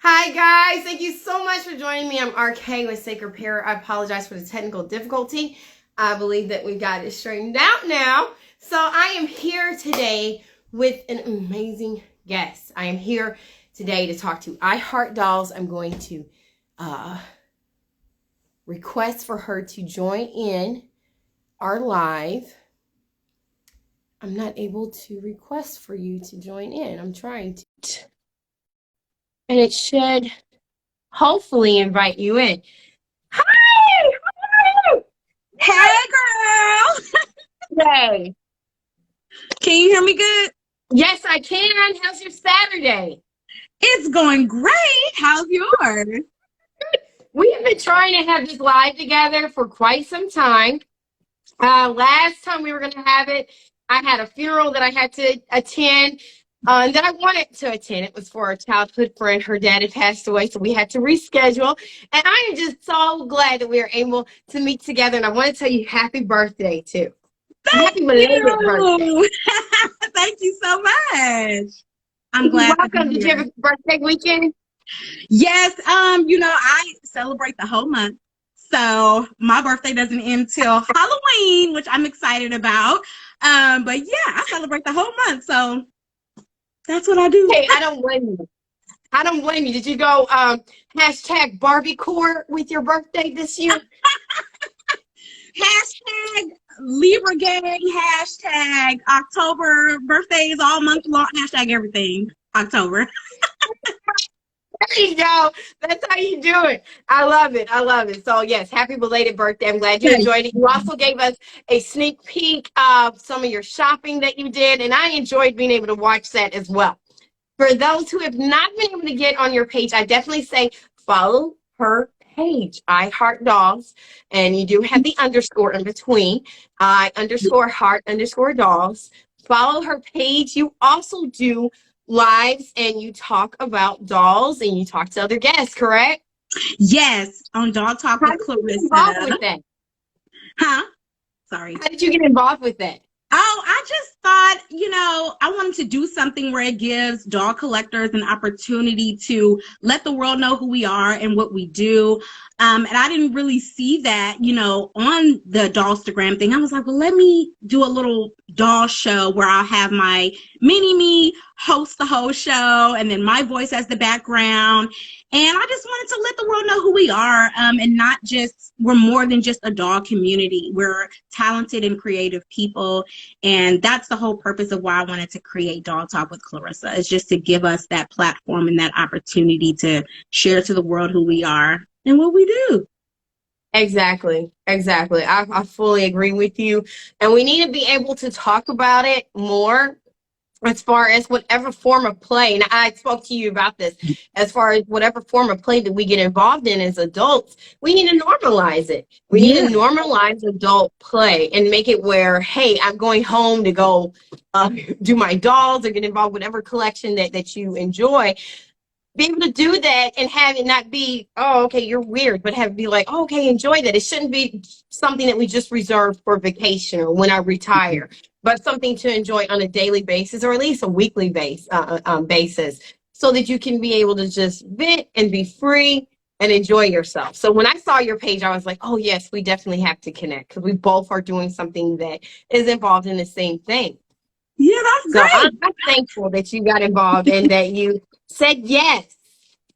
Hi guys, thank you so much for joining me. I'm RK with Sacred Pair. I apologize for the technical difficulty. I believe that we got it straightened out now. So I am here today with an amazing guest. I am here today to talk to I Heart Dolls. I'm going to request for her to join in our live. I'm not able to request for you to join in. I'm trying to. And it should hopefully invite you in. Hi! How are you? Hey, girl. Hey. Can you hear me good? Yes, I can. How's your Saturday? It's going great. How's yours? We have been trying to have this live together for quite some time. Last time we were going to have it, I had a funeral that I had to attend. That I wanted to attend. It was for a childhood friend. Her dad had passed away, so we had to reschedule. And I am just so glad that we are able to meet together. And I want to tell you happy birthday, too. Thank Happy belated birthday. you. Thank you so much. I'm You're glad to welcome. be Did you here. have a birthday weekend? Yes, I celebrate the whole month. So my birthday doesn't end till Halloween, which I'm excited about. But yeah, I celebrate the whole month. So that's what I do. Hey, I don't blame you. I don't blame you. Did you go hashtag Barbiecore with your birthday this year? Hashtag Libra Gang, hashtag October birthdays all month long, hashtag everything October. There you go. That's how you do it. I love it. I love it. So, yes, happy belated birthday. I'm glad you enjoyed it. You also gave us a sneak peek of some of your shopping that you did, and I enjoyed being able to watch that as well. For those who have not been able to get on your page, I definitely say follow her page, I Heart Dolls, and you do have the underscore in between, I underscore heart underscore dolls. Follow her page. You also do lives and you talk about dolls and you talk to other guests, correct? Yes, on Dog Talk How with did you get involved Clarissa. with that? Huh? Sorry. How did you get involved with that? Oh, I just thought, I wanted to do something where it gives dog collectors an opportunity to let the world know who we are and what we do. And I didn't really see that, on the Dollstagram thing. I was like, well, let me do a little doll show where I'll have my mini me host the whole show and then my voice as the background. And I just wanted to let the world know who we are, and not just, we're more than just a dog community. We're talented and creative people. And that's the whole purpose of why I wanted to create Dog Talk with Clarissa, is just to give us that platform and that opportunity to share to the world who we are and what we do. Exactly. I fully agree with you. And we need to be able to talk about it more as far as whatever form of play. And I spoke to you about this, as far as whatever form of play that we get involved in as adults, we need to normalize it. We need to normalize adult play and make it where, hey, I'm going home to go do my dolls or get involved with whatever collection that you enjoy. Be able to do that and have it not be, oh, okay, you're weird, but have it be like, oh, okay, enjoy that. It shouldn't be something that we just reserve for vacation or when I retire, but something to enjoy on a daily basis or at least a weekly basis, so that you can be able to just vent and be free and enjoy yourself. So when I saw your page, I was like, oh, yes, we definitely have to connect because we both are doing something that is involved in the same thing. Yeah, that's So great. I'm thankful that you got involved and that you said yes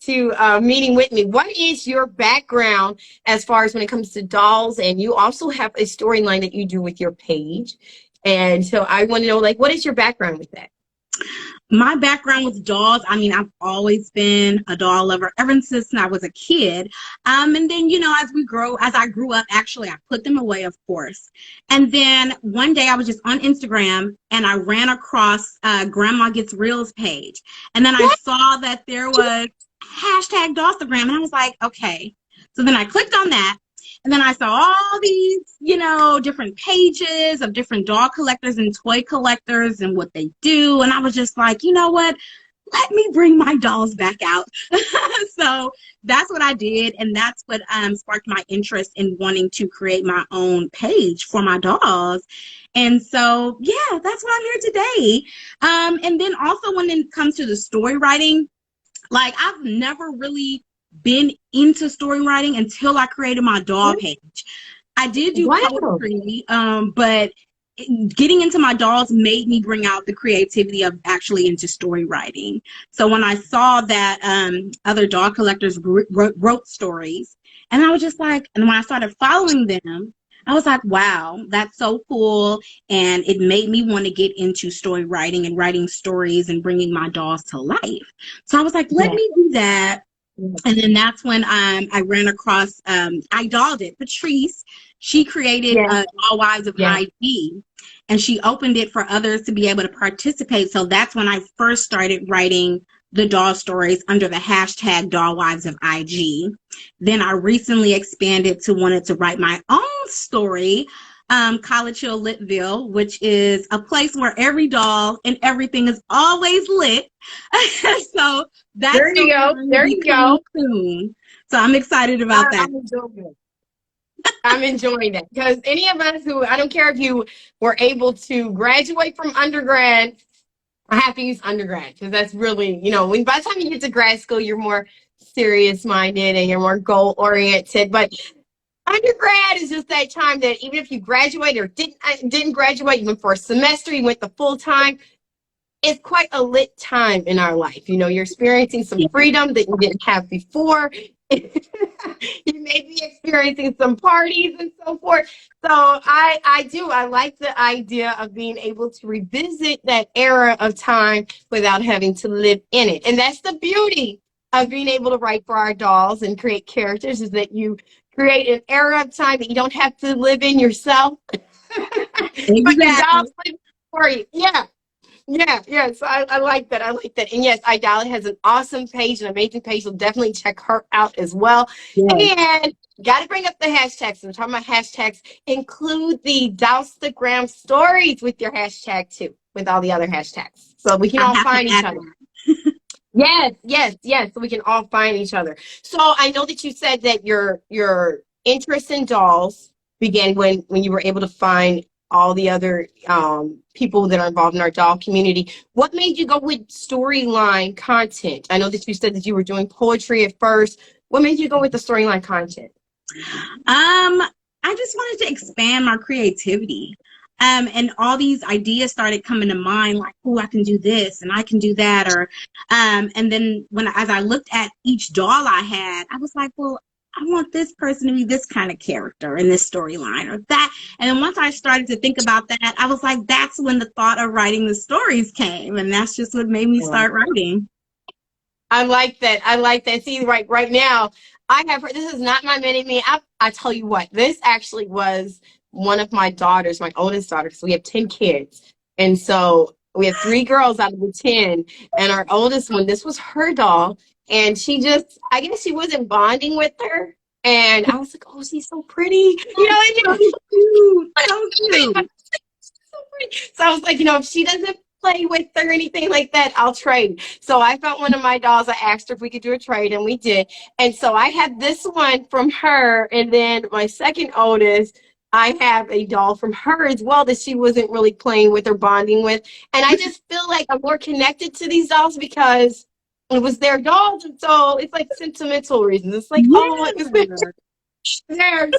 to meeting with me. What is your background as far as when it comes to dolls? And you also have a storyline that you do with your page. And so I want to know, like, what is your background with that? My background with dolls, I've always been a doll lover ever since I was a kid. And then, as I grew up, actually, I put them away, of course. And then one day I was just on Instagram and I ran across Grandma Gets Reel's page. And then I saw that there was hashtag Dollstagram. And I was like, okay. So then I clicked on that. And then I saw all these, different pages of different doll collectors and toy collectors and what they do. And I was just like, you know what? Let me bring my dolls back out. So that's what I did. And that's what sparked my interest in wanting to create my own page for my dolls. And so, yeah, that's why I'm here today. And then also when it comes to the story writing, Like, I've never really been into story writing until I created my doll page. I did do Wow. poetry, but getting into my dolls made me bring out the creativity of actually into story writing. So when I saw that other doll collectors wrote stories, and I was just like, and when I started following them, I was like, wow, that's so cool. And it made me want to get into story writing and writing stories and bringing my dolls to life. So I was like, let Yeah. me do that. And then that's when I ran across, I dolled it, Patrice. She created Yeah. All Wives of Yeah. IG, and she opened it for others to be able to participate. So that's when I first started writing the doll stories under the hashtag Doll Wives of IG. Then I recently expanded to wanted to write my own story, College Hill Litville, which is a place where every doll and everything is always lit. So that There you go. storyline will There be you coming go. soon. So I'm excited about that. I'm enjoying it. I'm enjoying it because any of us who, I don't care if you were able to graduate from undergrad, I have to use undergrad because that's really, when by the time you get to grad school, you're more serious minded and you're more goal oriented. But undergrad is just that time that even if you graduate or didn't graduate, you went for a semester, you went the full time, it's quite a lit time in our life. You're experiencing some Yeah. freedom that you didn't have before. You may be experiencing some parties and so forth. So I like the idea of being able to revisit that era of time without having to live in it. And that's the beauty of being able to write for our dolls and create characters, is that you create an era of time that you don't have to live in yourself, but your Exactly. dolls live for you. Yeah. Yeah, yes, I like that. I like that. And yes, Idala has an awesome page, an amazing page. So definitely check her out as well. Yes. And got to bring up the hashtags. We're talking about hashtags. Include the Dousstagram stories with your hashtag too, with all the other hashtags. So we can I all have to find each add other. that. Yes, yes, yes. So we can all find each other. So I know that you said that your interest in dolls began when you were able to find all the other people that are involved in our doll community. What made you go with storyline content? I know that you said that you were doing poetry at first. What made you go with the storyline content? I just wanted to expand my creativity. And all these ideas started coming to mind, like, oh, I can do this and I can do that. And then as I looked at each doll I had, I was like, well, I want this person to be this kind of character in this storyline or that. And then once I started to think about that, I was like, that's when the thought of writing the stories came. And that's just what made me start writing. I like that. I like that. See, right now, I have heard, this is not my mini me. I tell you what, this actually was one of my daughters, my oldest daughter. So we have 10 kids. And so we have 3 girls out of the 10. And our oldest one, this was her doll. And she just, I guess she wasn't bonding with her. And I was like, oh, she's so pretty. So cute. So cute. So pretty. So I was like, if she doesn't play with or anything like that, I'll trade. So I found one of my dolls. I asked her if we could do a trade, and we did. And so I had this one from her, and then my second oldest, I have a doll from her as well that she wasn't really playing with or bonding with. And I just feel like I'm more connected to these dolls because it was their dolls, and so it's like sentimental reasons. It's like, oh, it was Yeah. theirs.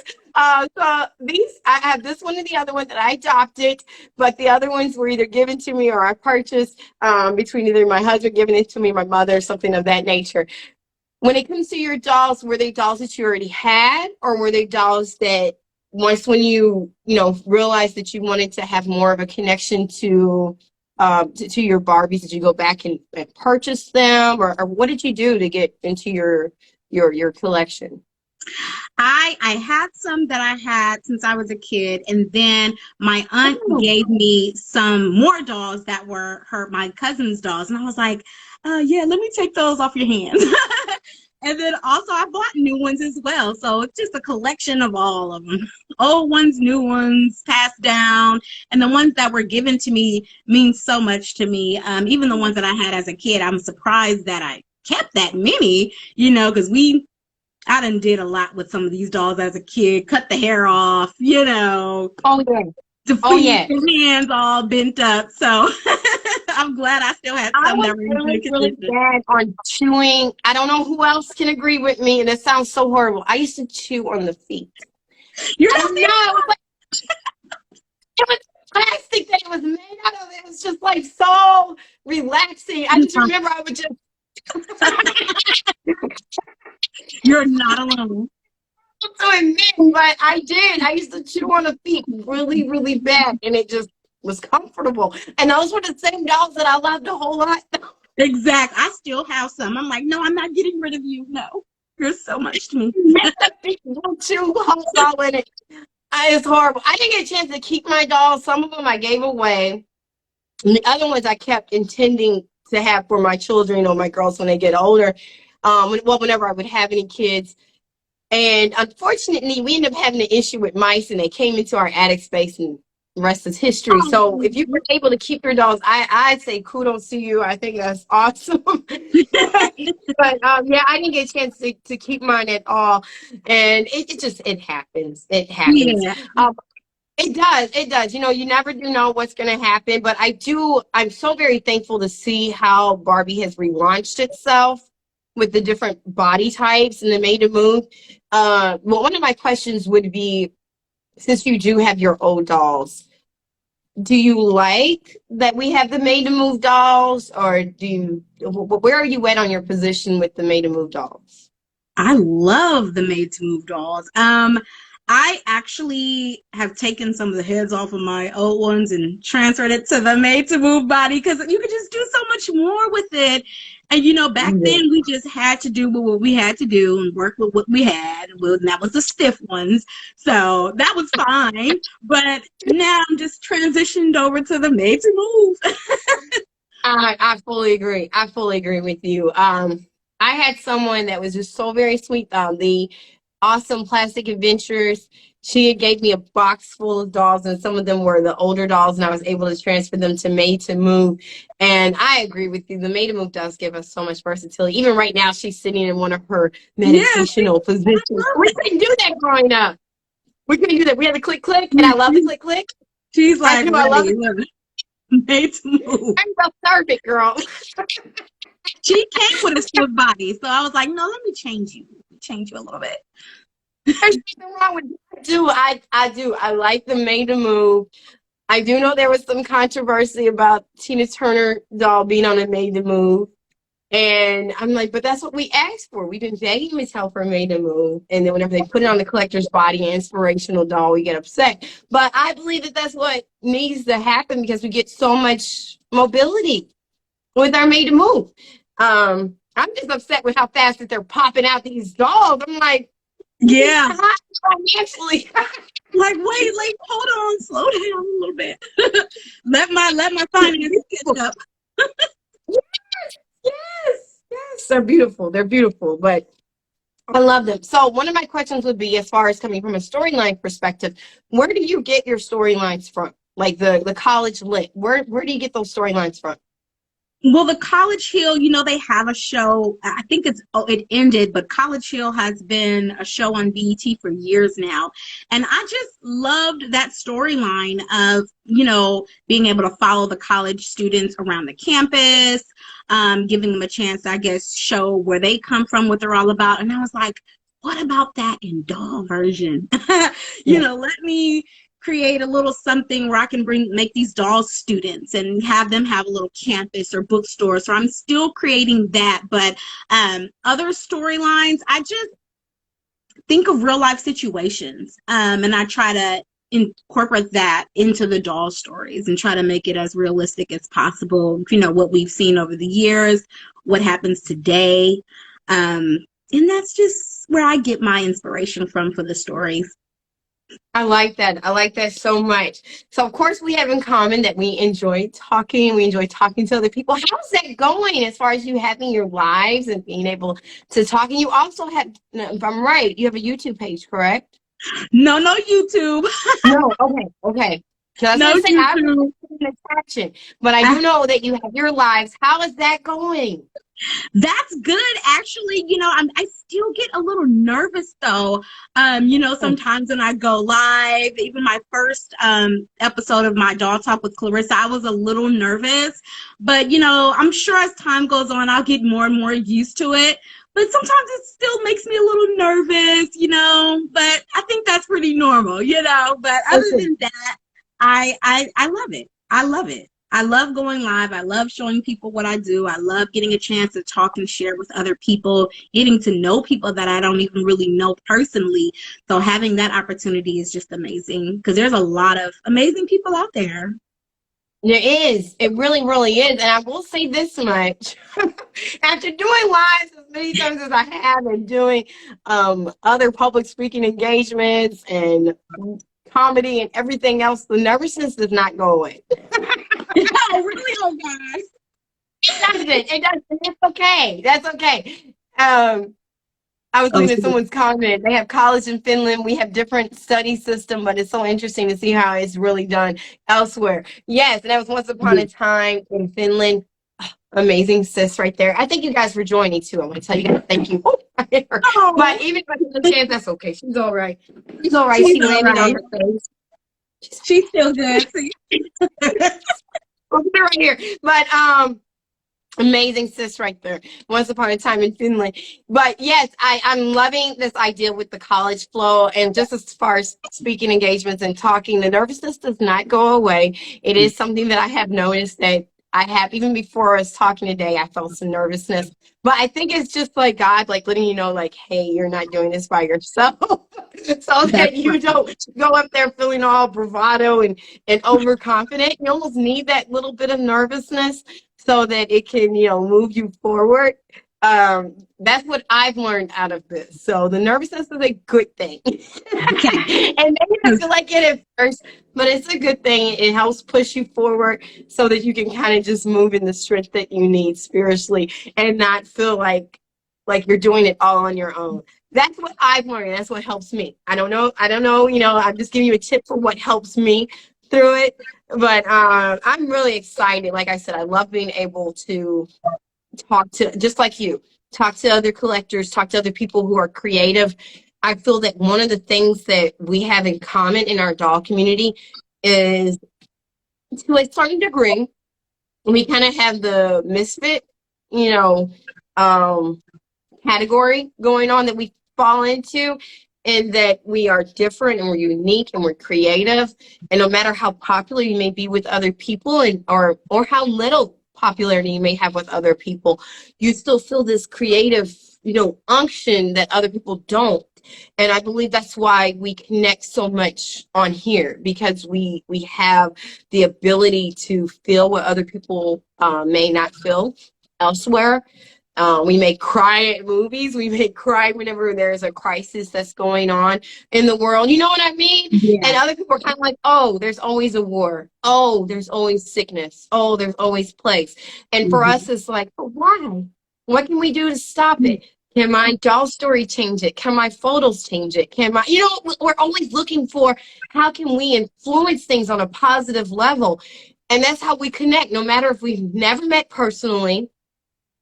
So these, I have this one and the other one that I adopted, but the other ones were either given to me or I purchased between either my husband giving it to me, my mother, something of that nature. When it comes to your dolls, were they dolls that you already had, or were they dolls that once when you realized that you wanted to have more of a connection to your Barbies, did you go back and purchase them, or what did you do to get into your collection? I had some that I had since I was a kid, and then my aunt Oh, gave me some more dolls that were my cousin's dolls, and I was like, yeah, let me take those off your hands. And then also I bought new ones as well, so it's just a collection of all of them, old ones, new ones, passed down, and the ones that were given to me mean so much to me. Even the ones that I had as a kid, I'm surprised that I kept that many, because I done did a lot with some of these dolls as a kid, cut the hair off, oh yeah. the Oh feet yeah. and hands all bent up. So I'm glad I still had I some was that were in really, good really condition. bad on chewing. I don't know who else can agree with me, and it sounds so horrible. I used to chew on the feet. You're I not know. It was like it was plastic that it was made out of. It was just like so relaxing. I just the remember I would just You're not alone. to admit, but I did. I used to chew on the feet really, really bad, and it just was comfortable. And those were the same dolls that I loved a whole lot. Exact. I still have some. I'm like, no, I'm not getting rid of you. No, you're so much to me. Miss the feet, don't chew holes all in it. It's horrible. I didn't get a chance to keep my dolls. Some of them I gave away. And the other ones I kept intending to have for my children or my girls when they get older. Whenever I would have any kids. And unfortunately, we ended up having an issue with mice, and they came into our attic space, and the rest is history. So if you were able to keep your dolls, I'd say kudos to you. I think that's awesome. But yeah, I didn't get a chance to keep mine at all, and it happens. It happens. Yeah. It does. It does. You know, you never do know what's going to happen, but I'm so very thankful to see how Barbie has relaunched itself with the different body types and the made to move. Well, one of my questions would be, since you do have your old dolls, do you like that we have the made to move dolls, or where are you at on your position with the made to move dolls? I love the made to move dolls. I actually have taken some of the heads off of my old ones and transferred it to the made to move body because you could just do so much more with it. And you know, back then we just had to do what we had to do and work with what we had. And that was the stiff ones. So that was fine. But now I'm just transitioned over to the made to move. I fully agree. I fully agree with you. I had someone that was just so very sweet. The Awesome Plastic Adventures. She had gave me a box full of dolls, and some of them were the older dolls, and I was able to transfer them to Made to Move. And I agree with you. The Made to Move dolls give us so much versatility. Even right now, she's sitting in one of her meditational positions. We couldn't do that growing up. We couldn't do that. We had the click click, and I love the click click. She's like, I love it. Made to move. I'm so perfect, girl. She came with a stiff body, so I was like, no, let me change you. Change you a little bit. There's nothing wrong with that. I do. I like the Made to Move. I do know there was some controversy about Tina Turner doll being on a Made to Move. And I'm like, but that's what we asked for. We didn't beg Mattel for Made to Move. And then whenever they put it on the collector's body, inspirational doll, we get upset. But I believe that that's what needs to happen because we get so much mobility with our Made to Move. I'm just upset with how fast that they're popping out these dolls. I'm like, yeah, financially. like wait, like hold on, slow down a little bit. let my finances catch up. Yes, they're beautiful. They're beautiful, but I love them. So one of my questions would be, as far as coming from a storyline perspective, where do you get your storylines from? Like the college lit. Where do you get those storylines from? Well, the College Hill, you know, they have a show. I think it ended, but College Hill has been a show on BET for years now. And I just loved that storyline of, you know, being able to follow the college students around the campus, giving them a chance, I guess, show where they come from, what they're all about. And I was like, what about that in doll version? You know, let me create a little something where I can make these dolls students and have them have a little campus or bookstore. So I'm still creating that. But other storylines, I just think of real life situations. And I try to incorporate that into the doll stories and try to make it as realistic as possible. You know, what we've seen over the years, what happens today. And that's just where I get my inspiration from for the stories. I like that. I like that so much. So, of course, we have in common that we enjoy talking. We enjoy talking to other people. How's that going as far as you having your lives and being able to talk? And you also have, if I'm right, you have a YouTube page, correct? No YouTube. No. Okay. No YouTube. But I do know that you have your lives. How is that going? That's good, actually. actually, I still get a little nervous though. Sometimes when I go live, even my first episode of my Doll Talk with Clarissa, I was a little nervous. But, I'm sure as time goes on, I'll get more and more used to it. But sometimes it still makes me a little nervous, but I think that's pretty normal, But other than that, I love it. I love it. I love going live. I love showing people what I do. I love getting a chance to talk and share with other people, getting to know people that I don't even really know personally. So having that opportunity is just amazing because there's a lot of amazing people out there. There is. It really, really is. And I will say this much. After doing lives as many times as I have and doing other public speaking engagements and comedy and everything else, the nervousness does not go away. Oh, really? Oh, gosh. It doesn't. It doesn't. It's okay. That's okay. I was looking at someone's comment. They have college in Finland. We have different study system, but it's so interesting to see how it's really done elsewhere. Yes, and that was once upon a time in Finland. Amazing sis right there. I thank you guys for joining too. I want to tell you guys thank you. But even if I get a chance, that's okay. She's all right. She's all right. She landed on her face. She's still good. We'll put her right here. But amazing sis right there. Once upon a time in Finland. But yes, I'm loving this idea with the college flow. And just as far as speaking engagements and talking, the nervousness does not go away. It is something that I have noticed that I have, even before I was talking today, I felt some nervousness. But I think it's just like God, like letting you know, like, hey, you're not doing this by yourself. So that you don't go up there feeling all bravado and overconfident. You almost need that little bit of nervousness so that it can, move you forward. That's what I've learned out of this. So the nervousness is a good thing. Okay. And maybe I feel like it at first, but it's a good thing. It helps push you forward so that you can kind of just move in the strength that you need spiritually and not feel like you're doing it all on your own. That's what I've learned. That's what helps me. I don't know. I'm just giving you a tip for what helps me through it. But I'm really excited. Like I said, I love being able to talk to, just like you, talk to other collectors, talk to other people who are creative. I feel that one of the things that we have in common in our doll community is, to a certain degree, we kind of have the misfit, category going on that we fall into, and that we are different and we're unique and we're creative. And no matter how popular you may be with other people or how little popularity you may have with other people, you still feel this creative, unction that other people don't. And I believe that's why we connect so much on here, because we have the ability to feel what other people may not feel elsewhere. We may cry at movies. We may cry whenever there's a crisis that's going on in the world. You know what I mean? Yeah. And other people are kind of like, oh, there's always a war. Oh, there's always sickness. Oh, there's always plagues. And for us, it's like, oh, why? What can we do to stop it? Can my doll story change it? Can my photos change it? We're always looking for how can we influence things on a positive level. And that's how we connect. No matter if we've never met personally,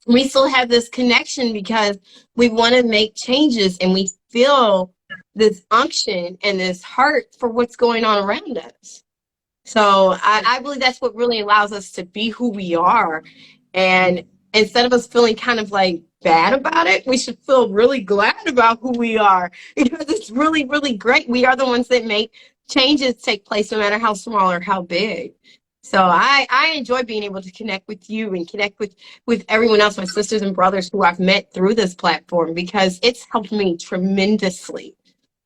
we still have this connection because we want to make changes and we feel this unction and this heart for what's going on around us. So I believe that's what really allows us to be who we are. And instead of us feeling kind of like bad about it, we should feel really glad about who we are, because it's really, really great. We are the ones that make changes take place, no matter how small or how big. So I enjoy being able to connect with you and connect with everyone else, my sisters and brothers who I've met through this platform, because it's helped me tremendously.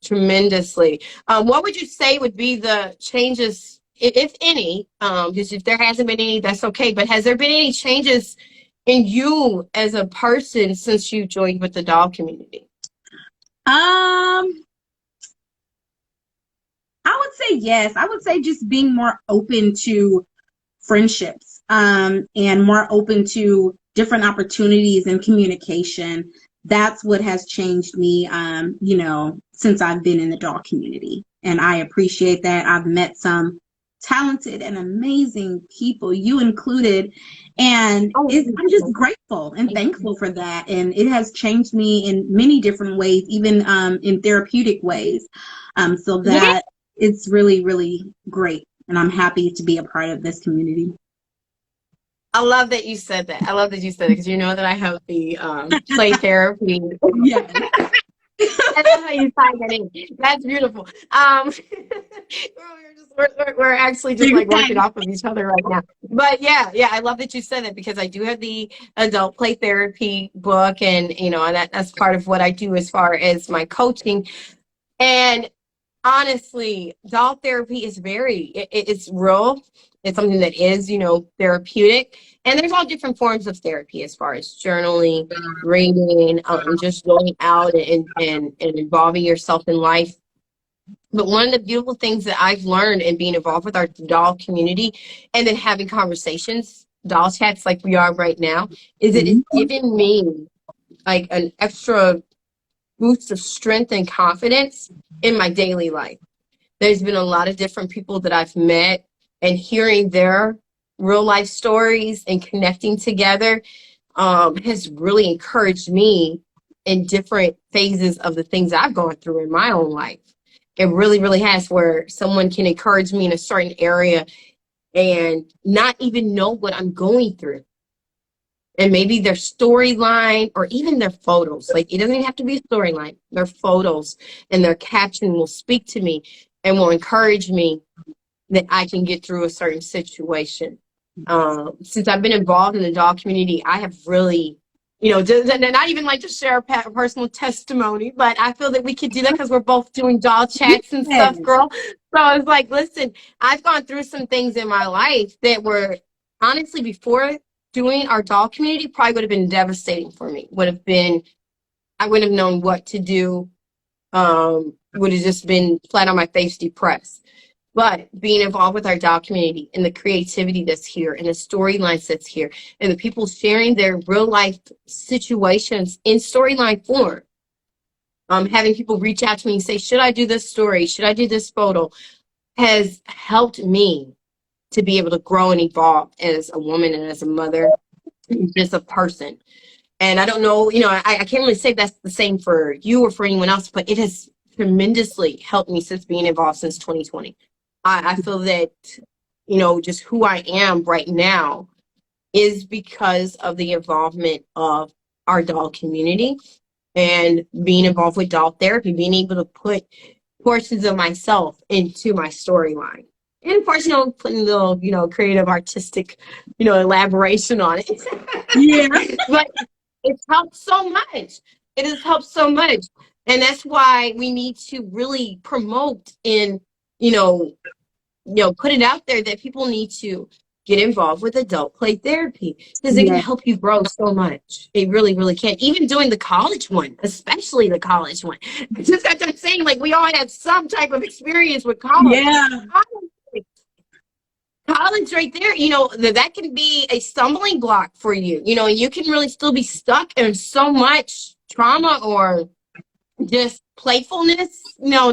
What would you say would be the changes, if any, because if there hasn't been any, that's okay, but has there been any changes in you as a person since you joined with the doll community? I would say yes. I would say just being more open to friendships, and more open to different opportunities and communication. That's what has changed me, since I've been in the doll community. And I appreciate that. I've met some talented and amazing people, you included. And Oh, I'm just grateful and thankful for that. And it has changed me in many different ways, even in therapeutic ways. So yeah. that it's really, really great. And I'm happy to be a part of this community. I love that you said that. I love that you said it because you know that I have the play therapy. Yes. I love how you tied that in. That's beautiful. We're actually just like working off of each other right now. But yeah, yeah, I love that you said that because I do have the adult play therapy book, and you know, and that's part of what I do as far as my coaching. And honestly, doll therapy is it's real. It's something that is, you know, therapeutic. And there's all different forms of therapy as far as journaling, reading, just going out and involving yourself in life. But one of the beautiful things that I've learned in being involved with our doll community and then having conversations, doll chats like we are right now, is that it's given me like an extra boost of strength and confidence in my daily life. There's been a lot of different people that I've met, and hearing their real life stories and connecting together has really encouraged me in different phases of the things I've gone through in my own life. It really, really has, where someone can encourage me in a certain area and not even know what I'm going through. And maybe their storyline or even their photos, like it doesn't even have to be a storyline, their photos and their caption will speak to me and will encourage me that I can get through a certain situation. Since I've been involved in the doll community, I have really, you know, not even like to share a personal testimony, but I feel that we could do that because we're both doing doll chats and Yes. stuff, girl. So I was like, listen, I've gone through some things in my life that were honestly, before doing our doll community, probably would have been devastating for me. I wouldn't have known what to do. Would have just been flat on my face, depressed. But being involved with our doll community and the creativity that's here and the storylines that's here and the people sharing their real life situations in storyline form, having people reach out to me and say, should I do this story? Should I do this photo? Has helped me to be able to grow and evolve as a woman and as a mother, just a person. And I don't know, you know, I can't really say that's the same for you or for anyone else, but it has tremendously helped me since being involved since 2020. I feel that, you know, just who I am right now is because of the involvement of our doll community and being involved with doll therapy, being able to put portions of myself into my storyline. And of course, you know, putting a little, you know, creative, artistic, you know, elaboration on it. Yeah. But it's helped so much. It has helped so much. And that's why we need to really promote and, you know, put it out there that people need to get involved with adult play therapy because it can Yes. help you grow so much. It really, really can. Even doing the college one, especially the college one. Just as I'm saying, like we all had some type of experience with college. Yeah. College right there, you know, that can be a stumbling block for you. You know, you can really still be stuck in so much trauma or just playfulness, you know,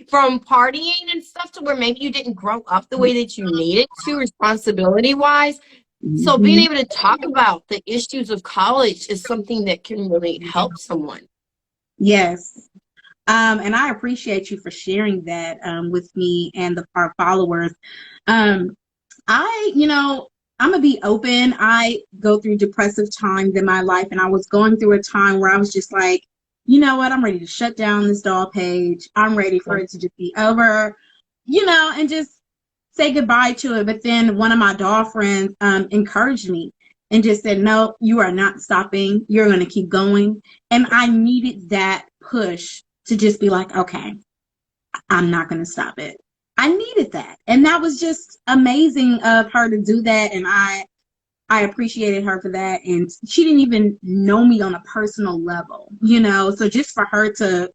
from partying and stuff to where maybe you didn't grow up the way that you needed to responsibility wise. So being able to talk about the issues of college is something that can really help someone. Yes. And I appreciate you for sharing that with me and our followers. You know, I'm gonna be open. I go through depressive times in my life, and I was going through a time where I was just like, you know what, I'm ready to shut down this doll page. I'm ready for it to just be over, you know, and just say goodbye to it. But then one of my doll friends encouraged me and just said, no, you are not stopping. You're going to keep going. And I needed that push to just be like, okay, I'm not going to stop it. I needed that. And that was just amazing of her to do that. And I appreciated her for that. And she didn't even know me on a personal level, you know? So just for her to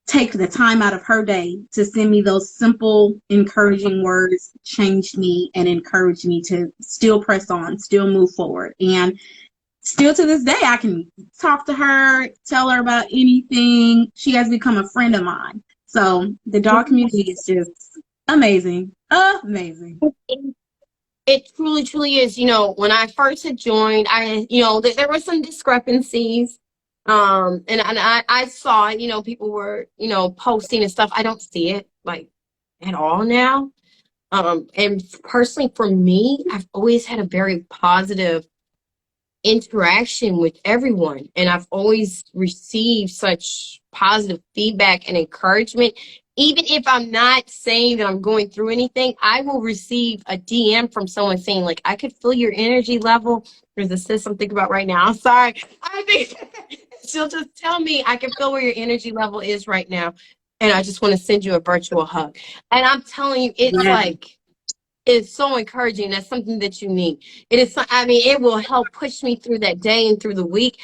take the time out of her day to send me those simple, encouraging words changed me and encouraged me to still press on, still move forward. And still to this day, I can talk to her, tell her about anything. She has become a friend of mine. So the dog community is just Amazing. Amazing. It truly, truly is. You know, when I first had joined, there were some discrepancies. And I saw, people were, posting and stuff. I don't see it like at all now. And personally for me, I've always had a very positive interaction with everyone. And I've always received such positive feedback and encouragement. Even if I'm not saying that I'm going through anything, I will receive a DM from someone saying, like, I could feel your energy level. There's a sis I'm thinking about right now. I'm sorry. I think she'll just tell me, I can feel where your energy level is right now. And I just want to send you a virtual hug. And I'm telling you, it's Yeah. like, is so encouraging. That's something that you need. It is, I mean, it will help push me through that day and through the week.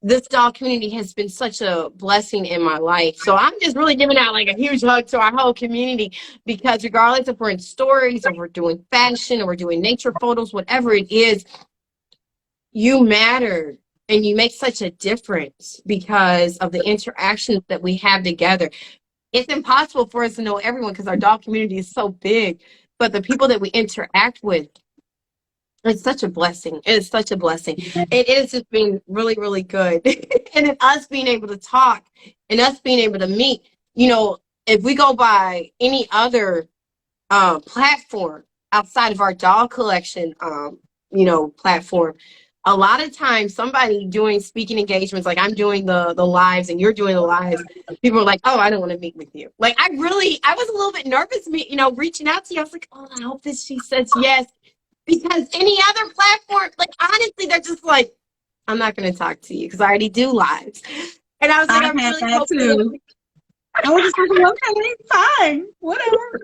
This doll community has been such a blessing in my life. So I'm just really giving out like a huge hug to our whole community, because regardless if we're in stories or we're doing fashion or we're doing nature photos, whatever it is, you matter and you make such a difference because of the interactions that we have together. It's impossible for us to know everyone because our doll community is so big, but the people that we interact with, it's such a blessing. It is such a blessing. It is just been really, really good. And then us being able to talk and us being able to meet, if we go by any other platform outside of our doll collection, platform, a lot of times somebody doing speaking engagements, like I'm doing the lives and you're doing the lives, people are like, oh, I don't want to meet with you. Like I was a little bit nervous, reaching out to you. I was like, oh, I hope that she says yes. Because any other platform, like honestly, they're just like, I'm not going to talk to you because I already do lives. And I was like, I I'm had really that hoping. too. I was just like, okay, fine, whatever.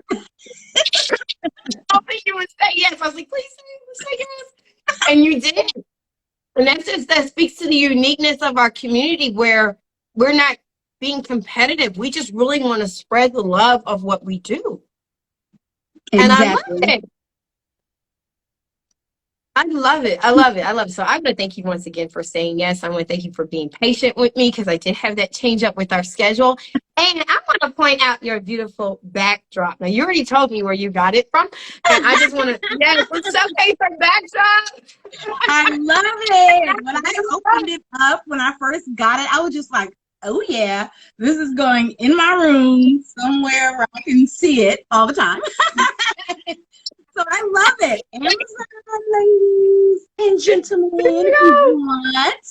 Hoping you would say yes. I was like, please say yes. And you did. And that speaks to the uniqueness of our community where we're not being competitive. We just really want to spread the love of what we do. And I love Exactly. it. I love it. I love it. I love it. So I'm going to thank you once again for saying yes. I want to thank you for being patient with me because I did have that change up with our schedule. And I want to point out your beautiful backdrop. Now, you already told me where you got it from. And I just want to, yes, let's showcase our backdrop. I love it. When I opened it up, when I first got it, I was just like, oh yeah, this is going in my room somewhere where I can see it all the time. So I love it. Amazon, ladies and gentlemen, if you want.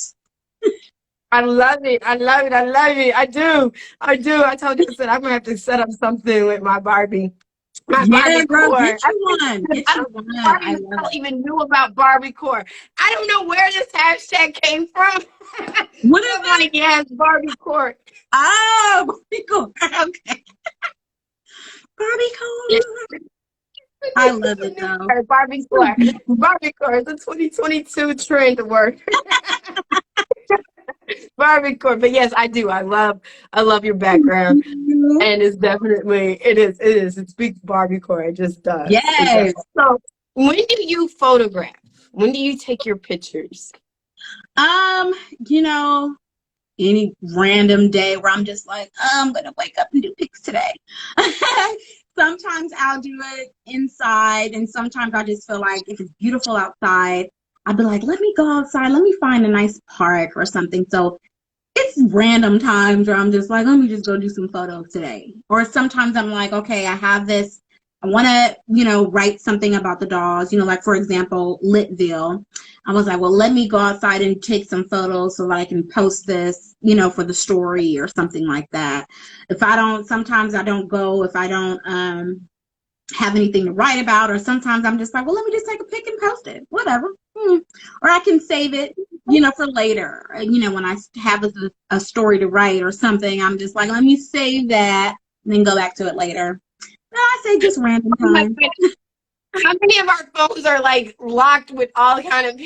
I love it. I love it. I love it. I do. I do. I told you, I said, I'm going to have to set up something with my Barbie. My Yeah, Barbie girl, core. get you one. Get I you don't one. think I Barbie love it. even knew about Barbie core. I don't know where this hashtag came from. What is I'm that? like, yes, Barbie core. Oh, Barbie core. Okay. Barbie core. I love it though. Barbie core. Barbie core is a 2022 trend word. Barbie core. But yes, I do. I love your background. And it's definitely, it is. It speaks Barbie core. It just does. It Yes. does. So when do you photograph? When do you take your pictures? You know, any random day where I'm just like, I'm gonna wake up and do pics today. Sometimes I'll do it inside, and sometimes I just feel like if it's beautiful outside, I'll be like, let me go outside, let me find a nice park or something. So it's random times where I'm just like, let me just go do some photos today. Or sometimes I'm like, okay, I have this, I want to, write something about the dolls, like for example, Litville. I was like, well, let me go outside and take some photos so that I can post this, for the story or something like that. Sometimes I don't go if I don't have anything to write about, or sometimes I'm just like, well, let me just take a pic and post it, whatever. Or I can save it, for later. When I have a story to write or something, I'm just like, let me save that and then go back to it later. No, I say just random time. How many of our phones are like locked with all kind of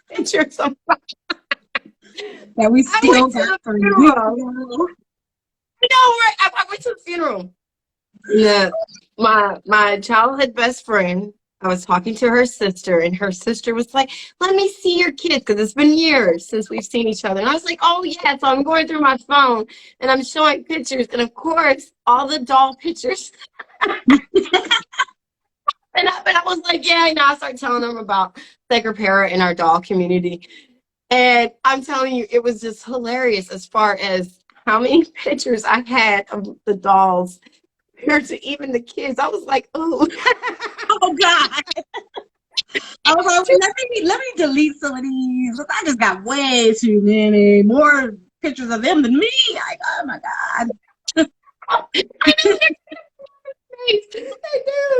pictures of That we still got for you. I went to the funeral. Yeah. My childhood best friend, I was talking to her sister, and her sister was like, let me see your kids, because it's been years since we've seen each other. And I was like, oh yeah. So I'm going through my phone and I'm showing pictures, and of course all the doll pictures But I was like, yeah, I started telling them about Sacred Parrot in our doll community. And I'm telling you, it was just hilarious as far as how many pictures I had of the dolls compared to even the kids. I was like, oh. Oh God. I was like, let me delete some of these. I just got way too many more pictures of them than me. Like, oh my God. I know space. They do.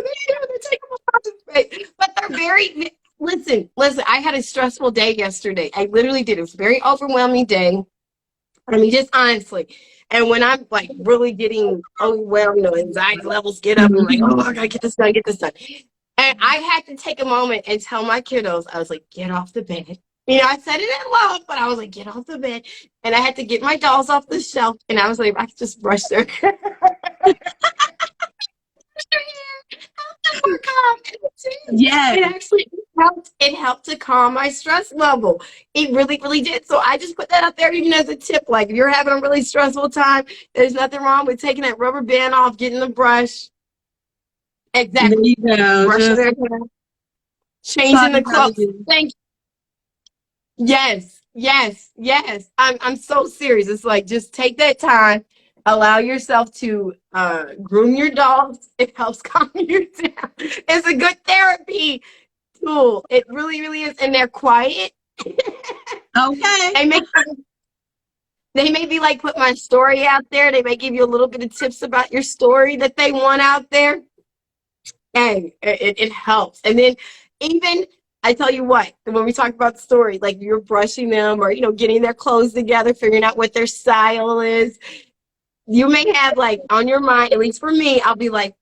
They take up a lot of space. But they're very, listen, I had a stressful day yesterday. I literally did. It was a very overwhelming day. I mean, just honestly. And when I'm like really getting overwhelmed, anxiety levels get up. I'm like, oh, I gotta get this done, get this done. And I had to take a moment and tell my kiddos, I was like, get off the bed. I said it in love, but I was like, get off the bed. And I had to get my dolls off the shelf. And I was like, I could just brush their hair. Yes. It actually helped to calm my stress level. It really, really did. So I just put that out there even as a tip. Like if you're having a really stressful time, there's nothing wrong with taking that rubber band off, getting the brush. Exactly. There you go. Brushing their hair. Changing the clothes. Thank you. Yes. I'm so serious. It's like just take that time. Allow yourself to groom your dogs. It helps calm you down. It's a good therapy tool. It really, really is. And they're quiet. Okay. They may be like, put my story out there. They may give you a little bit of tips about your story that they want out there. And it helps. And then even, I tell you what, when we talk about story, like you're brushing them or, getting their clothes together, figuring out what their style is. You may have like on your mind, at least for me, I'll be like,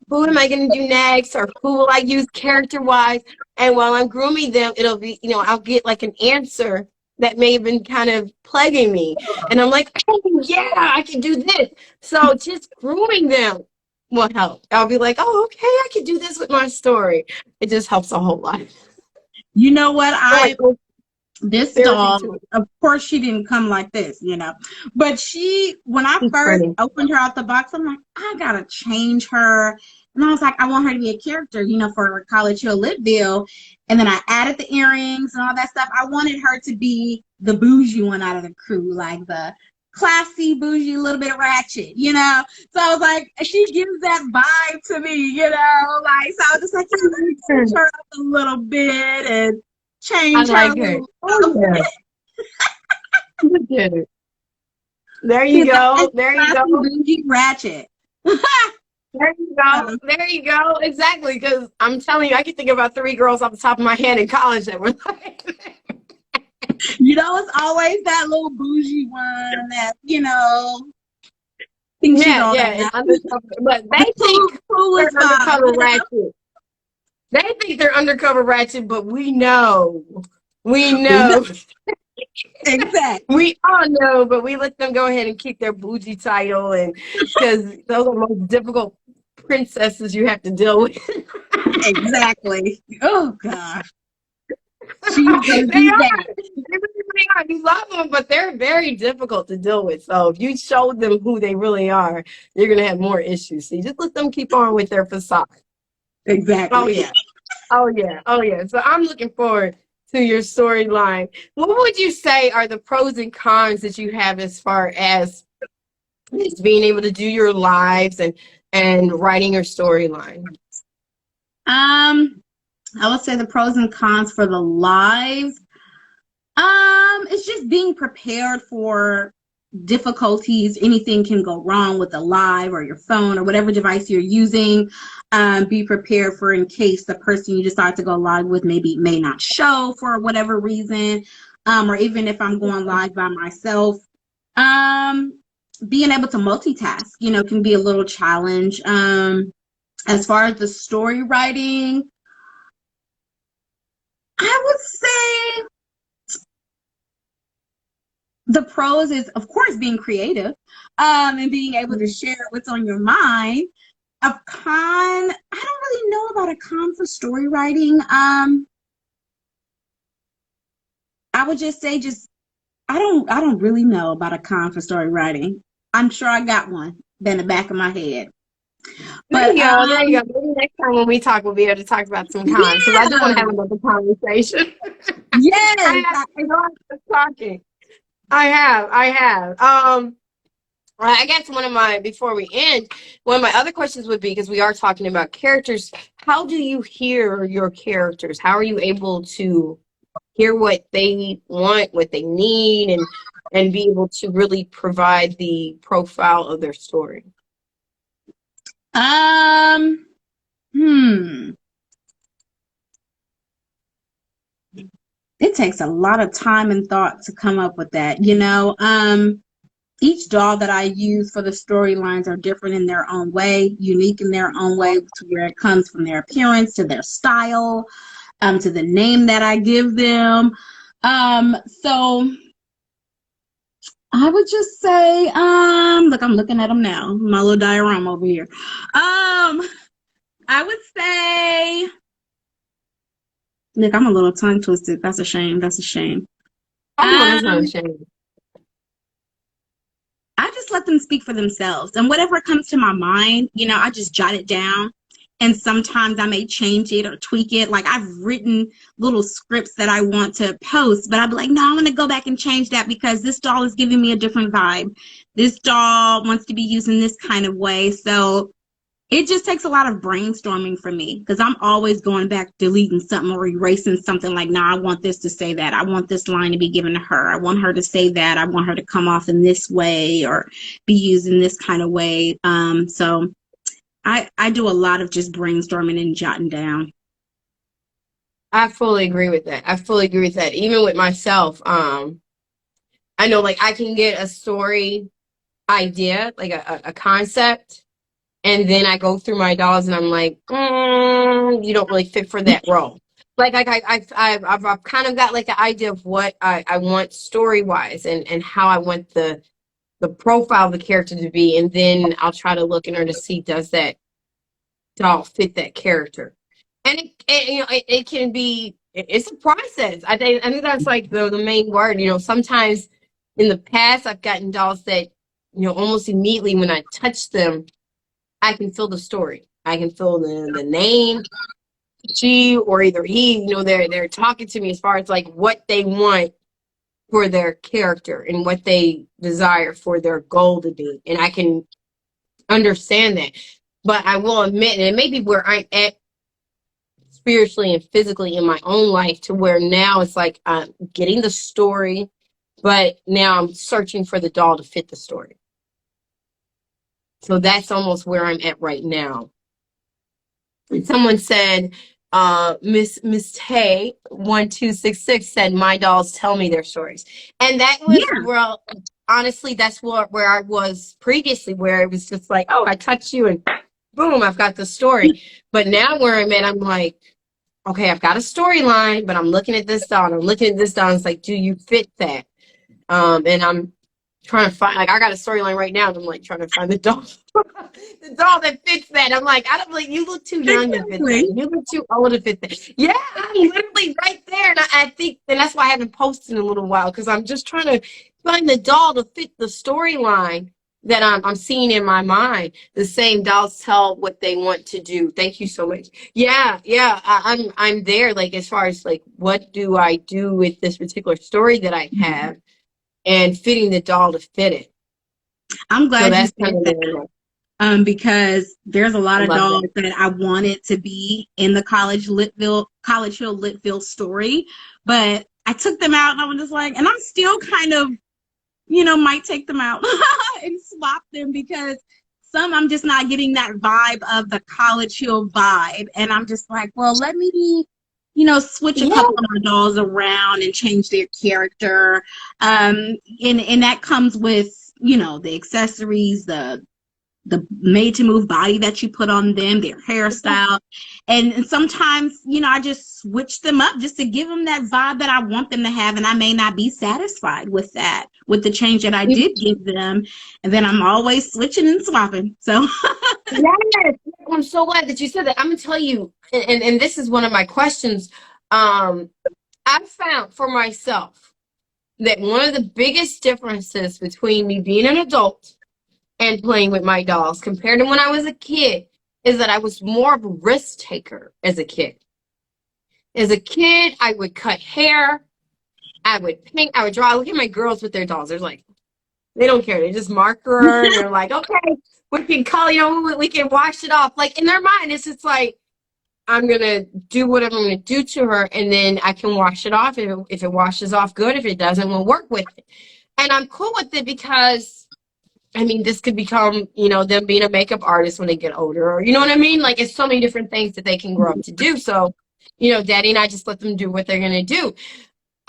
who am I going to do next? Or who will I use character-wise? And while I'm grooming them, it'll be, I'll get like an answer that may have been kind of plaguing me. And I'm like, oh, yeah, I can do this. So just grooming them will help. I'll be like, oh, okay, I can do this with my story. It just helps a whole lot. You know what? This doll, of course, she didn't come like this, but when I first opened her out the box, I'm like, I gotta change her. And I was like, I want her to be a character, for College Hill Litville. And then I added the earrings and all that stuff. I wanted her to be the bougie one out of the crew, like the classy, bougie, a little bit ratchet, So I was like, she gives that vibe to me, so I was just like, change her up a little bit and change her. Oh, yeah. There you go. There you go. Bougie ratchet. There you go. Exactly. Because I'm telling you, I can think about 3 girls off the top of my head in college that were like, it's always that little bougie one that, thinks undercover, but they think they're undercover ratchet. They think they're undercover ratchet, but we know. Exactly. We all know, but we let them go ahead and keep their bougie title, and because those are the most difficult princesses you have to deal with. Exactly. Oh gosh. They are. You love them, but they're very difficult to deal with. So if you show them who they really are, you're gonna have more issues. So you just let them keep on with their facade. Exactly. Oh yeah. So I'm looking forward to your storyline. What would you say are the pros and cons that you have as far as being able to do your lives and writing your storyline? I would say the pros and cons for the live. It's just being prepared for difficulties. Anything can go wrong with the live or your phone or whatever device you're using. Be prepared for in case the person you decide to go live with may not show for whatever reason. Or even if I'm going live by myself. Being able to multitask, can be a little challenge. As far as the story writing, I would say the pros is, of course, being creative, and being able to share what's on your mind. A con, I don't really know about a con for story writing. I would just say, I don't really know about a con for story writing. I'm sure I got one in the back of my head. There But you go. There you go. Maybe next time when we talk, we'll be able to talk about some cons because I do want to yeah, have another conversation. I yes. have not been talking. I have. I guess one of my before we end, one of my other questions would be because we are talking about characters. How do you hear your characters? How are you able to hear what they want, what they need, and be able to really provide the profile of their story? Um, hmm. It takes a lot of time and thought to come up with that, you know. Each doll that I use for the storylines are different in their own way, unique in their own way, to where it comes from their appearance to their style, to the name that I give them. So I would just say, look, I'm looking at them now, my little diorama over here. I would say, look, I'm a little tongue twisted. That's a shame. That's a shame. Oh no, that's not a Um, shame. I just let them speak for themselves. And whatever comes to my mind, you know, I just jot it down. And sometimes I may change it or tweak it. Like I've written little scripts that I want to post, but I'd be like, no, I'm going to go back and change that because this doll is giving me a different vibe. This doll wants to be used in this kind of way. So it just takes a lot of brainstorming for me because I'm always going back, deleting something or erasing something like, nah, I want this to say that. I want this line to be given to her. I want her to say that. I want her to come off in this way or be used in this kind of way. So I do a lot of just brainstorming and jotting down. I fully agree with that. I fully agree with that. Even with myself, I know like I can get a story idea, like a concept, and then I go through my dolls and I'm like, you don't really fit for that role. I've kind of got like an idea of what I want story wise and how I want the profile of the character to be, and then I'll try to look in her to see does that doll fit that character. And it can be it's a process. I think that's like the main word. You know, sometimes in the past I've gotten dolls that almost immediately when I touch them I can feel the story. I can feel the name, she or either he, they're talking to me as far as like what they want for their character and what they desire for their goal to be. And I can understand that. But I will admit, and it may be where I'm at spiritually and physically in my own life to where now it's like I'm getting the story, but now I'm searching for the doll to fit the story. So that's almost where I'm at right now. And someone said, Miss Tay 1266 said, "My dolls tell me their stories," and that was Yeah, well, honestly, that's where I was previously, where it was just like, oh, I touch you and boom, I've got the story. But now where I'm at, I'm like, okay, I've got a storyline, but I'm looking at this doll, and I'm looking at this doll, and it's like, do you fit that? And I'm trying to find, like, I got a storyline right now, and I'm like trying to find the doll, the doll that fits that. I'm like, I don't like, you look too young to fit that. exactly. You look too old to fit that. Yeah, I'm literally right there, and I think, and that's why I haven't posted in a little while because I'm just trying to find the doll to fit the storyline that I'm seeing in my mind. The same dolls tell what they want to do. Thank you so much. Yeah, yeah, I'm there. Like as far as like, what do I do with this particular story that I have? And fitting the doll to fit it. I'm So glad you that's kind said of that. the Because there's a I lot of love dolls that. that I wanted to be in the College Hill Litville story, but I took them out and I was just like, and I'm still kind of, might take them out and swap them because some I'm just not getting that vibe of the College Hill vibe. And I'm just like, well, let me, switch a Yeah, couple of my dolls around and change their character. And that comes with, the accessories, the made to move body that you put on them, their hairstyle. And sometimes, I just switch them up just to give them that vibe that I want them to have. And I may not be satisfied with that, with the change that I you, did give them. And then I'm always switching and swapping. So, yes. I'm so glad that you said that. I'm gonna tell you, and this is one of my questions. I found for myself that one of the biggest differences between me being an adult and playing with my dolls compared to when I was a kid is that I was more of a risk taker as a kid. As a kid, I would cut hair, I would paint, I would draw. Look at my girls with their dolls. They're like, they don't care. They just marker and they're like, okay, we can color, we can wash it off. Like in their mind, it's just like, I'm going to do whatever I'm going to do to her, and then I can wash it off. If it washes off, good. If it doesn't, we'll work with it. And I'm cool with it because, I mean, this could become, them being a makeup artist when they get older. Or, you know what I mean? Like, it's so many different things that they can grow up to do. So, Daddy and I just let them do what they're going to do.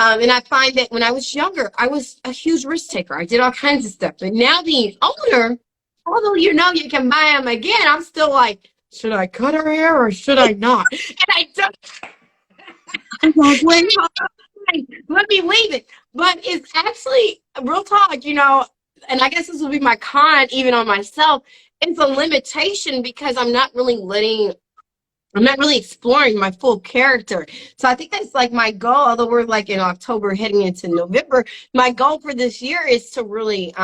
And I find that when I was younger, I was a huge risk taker. I did all kinds of stuff. But now being older, although you can buy them again, I'm still like, should I cut her hair or should I not? And I don't. I'm like, wait, let me leave it. But it's actually real talk, and I guess this will be my con even on myself. It's a limitation because I'm not really exploring my full character. So I think that's like my goal, although we're like in October heading into November, my goal for this year is to really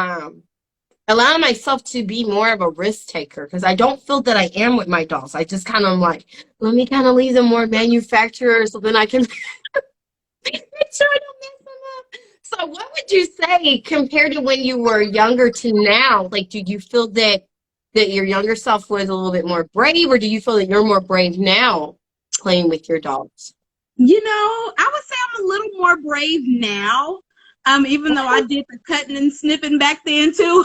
allow myself to be more of a risk taker, because I don't feel that I am with my dolls. I just kind of like, let me kind of leave them more manufacturers so then I can make sure I don't mess them up. So what would you say compared to when you were younger to now? Like, do you feel that your younger self was a little bit more brave, or do you feel that you're more brave now playing with your dogs? I would say I'm a little more brave now. Even though I did the cutting and snipping back then too.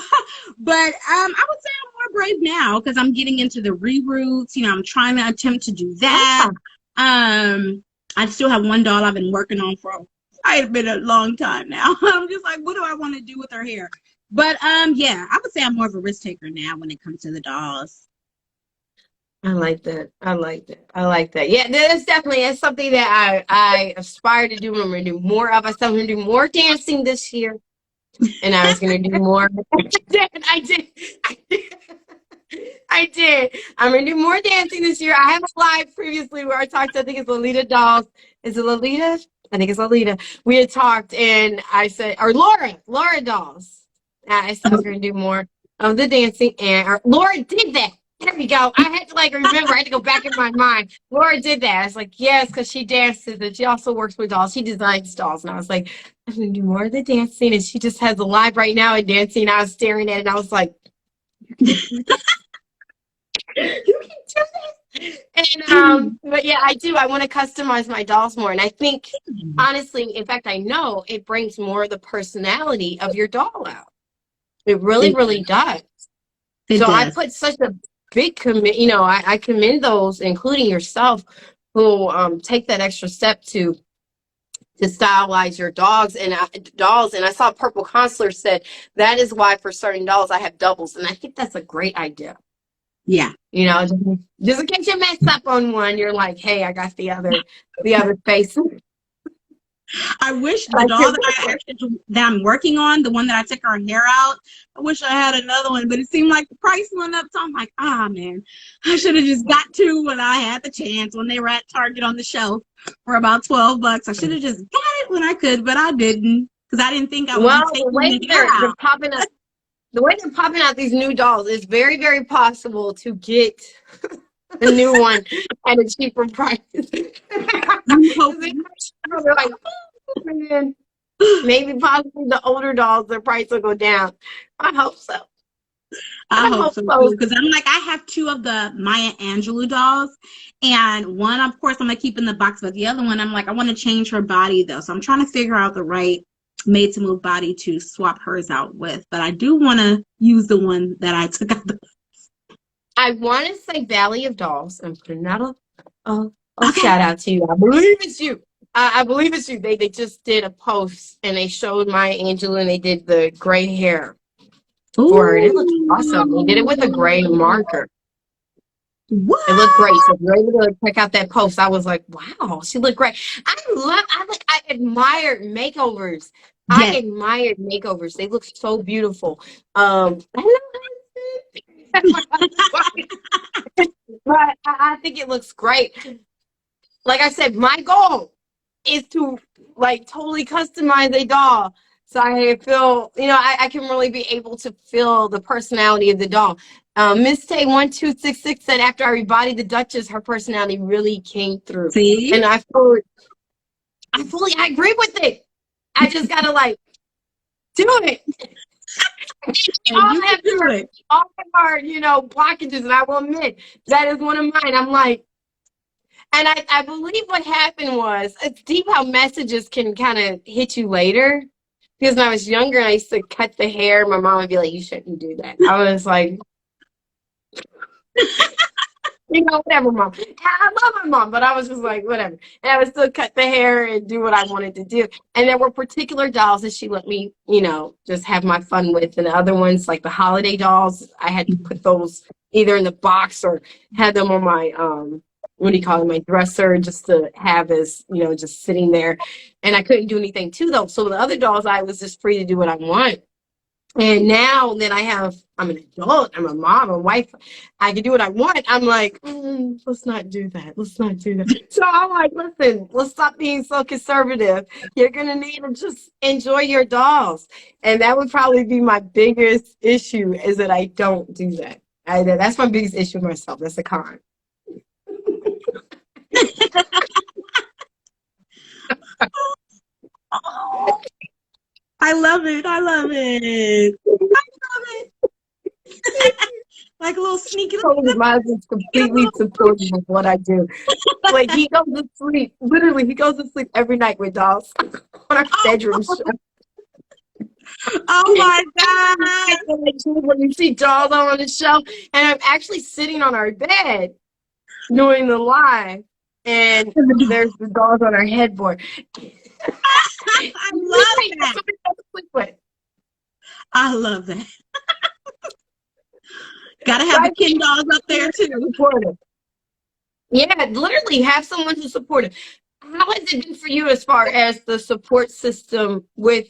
But I would say I'm more brave now because I'm getting into the reroots. I'm trying to attempt to do that. I still have one doll I've been working on for quite a long time now. I'm just like, what do I want to do with her hair? But yeah, I would say I'm more of a risk taker now when it comes to the dolls. I like that. Yeah, it's something that I aspire to do, and I'm going to do more of. I said I'm going to do more dancing this year, and I was going to do more. I did. I'm going to do more dancing this year. I have a live previously where I talked, I think it's Lolita Dolls. Is it Lolita? I think it's Lolita. We had talked, and I said, or Laura Dolls. I said I was going to do more of the dancing, and Laura did that. There we go. I had to remember. I had to go back in my mind. Laura did that. I was like, yes, because she dances and she also works with dolls. She designs dolls. And I was like, I'm going to do more of the dancing. And she just has a live right now in dancing. I was staring at it and I was like, you can do this. And, but yeah, I do. I want to customize my dolls more. And I think, honestly, in fact, I know it brings more of the personality of your doll out. It really, really does. I put such a big commit, I commend those, including yourself, who take that extra step to stylize your dogs and dolls. And I saw Purple Consular said that is why for certain dolls I have doubles, and I think that's a great idea. Yeah, just in case you mess up on one, you're like, hey, I got the other face. I wish the doll that I'm working on, the one that I took her hair out, I wish I had another one, but it seemed like the price went up. So I'm like, man, I should have just got two when I had the chance, when they were at Target on the shelf for about $12. I should have just got it when I could, but I didn't, because I didn't think I would be taking the hair out. The way they're popping out these new dolls, it's very, very possible to get a new one at a cheaper price. I'm hoping. They're like, maybe possibly the older dolls, their price will go down. I hope so. I hope so too, because I'm like, I have two of the Maya Angelou dolls, and one, of course, I'm gonna keep in the box, but the other one, I'm like, I want to change her body though, so I'm trying to figure out the right made to move body to swap hers out with. But I do want to use the one that I took out. I want to say Valley of Dolls. I'm putting out a shout out to you. I believe it's you. I believe it's you. They just did a post and they showed Maya Angelou and they did the gray hair for her. And it looked awesome. They did it with a gray marker. What? It looked great. So if you're able to check out that post, I was like, wow, she looked great. I admired makeovers. Yes. I admired makeovers. They look so beautiful. I but I think it looks great. Like I said, my goal is to totally customize a doll. So I feel, I can really be able to feel the personality of the doll. Miss Tay 1266 said after I embodied the Duchess, her personality really came through. See? And I agree with it. I just gotta like do it. We And all you can have do it. all of our, blockages, and I will admit that is one of mine. I'm like, and I believe what happened was it's deep how messages can kind of hit you later. Because when I was younger and I used to cut the hair, my mom would be like, "You shouldn't do that." I was like, whatever, mom. I love my mom, but I was just like, whatever. And I would still cut the hair and do what I wanted to do. And there were particular dolls that she let me, just have my fun with. And the other ones, like the holiday dolls, I had to put those either in the box or had them on my, what do you call it, my dresser, just to have as, just sitting there. And I couldn't do anything to those. So the other dolls, I was just free to do what I want. And now that I'm an adult, I'm a mom, a wife, I can do what I want. I'm like, let's not do that. Let's not do that. So I'm like, listen, let's stop being so conservative. You're going to need to just enjoy your dolls. And that would probably be my biggest issue is that I don't do that. That's my biggest issue with myself. That's a con. Oh, I love it. I love it. I love it. Like a little sneaky. My husband's completely supportive of what I do. Like he goes to sleep. Literally, he goes to sleep every night with dolls on our bedroom show. Oh my God. When you see dolls on the show, and I'm actually sitting on our bed doing the live, and there's the dolls on our headboard. I love that. I love that. Gotta have the Ken dolls up there too. Supportive. Yeah, literally have someone to support it. How has it been for you as far as the support system with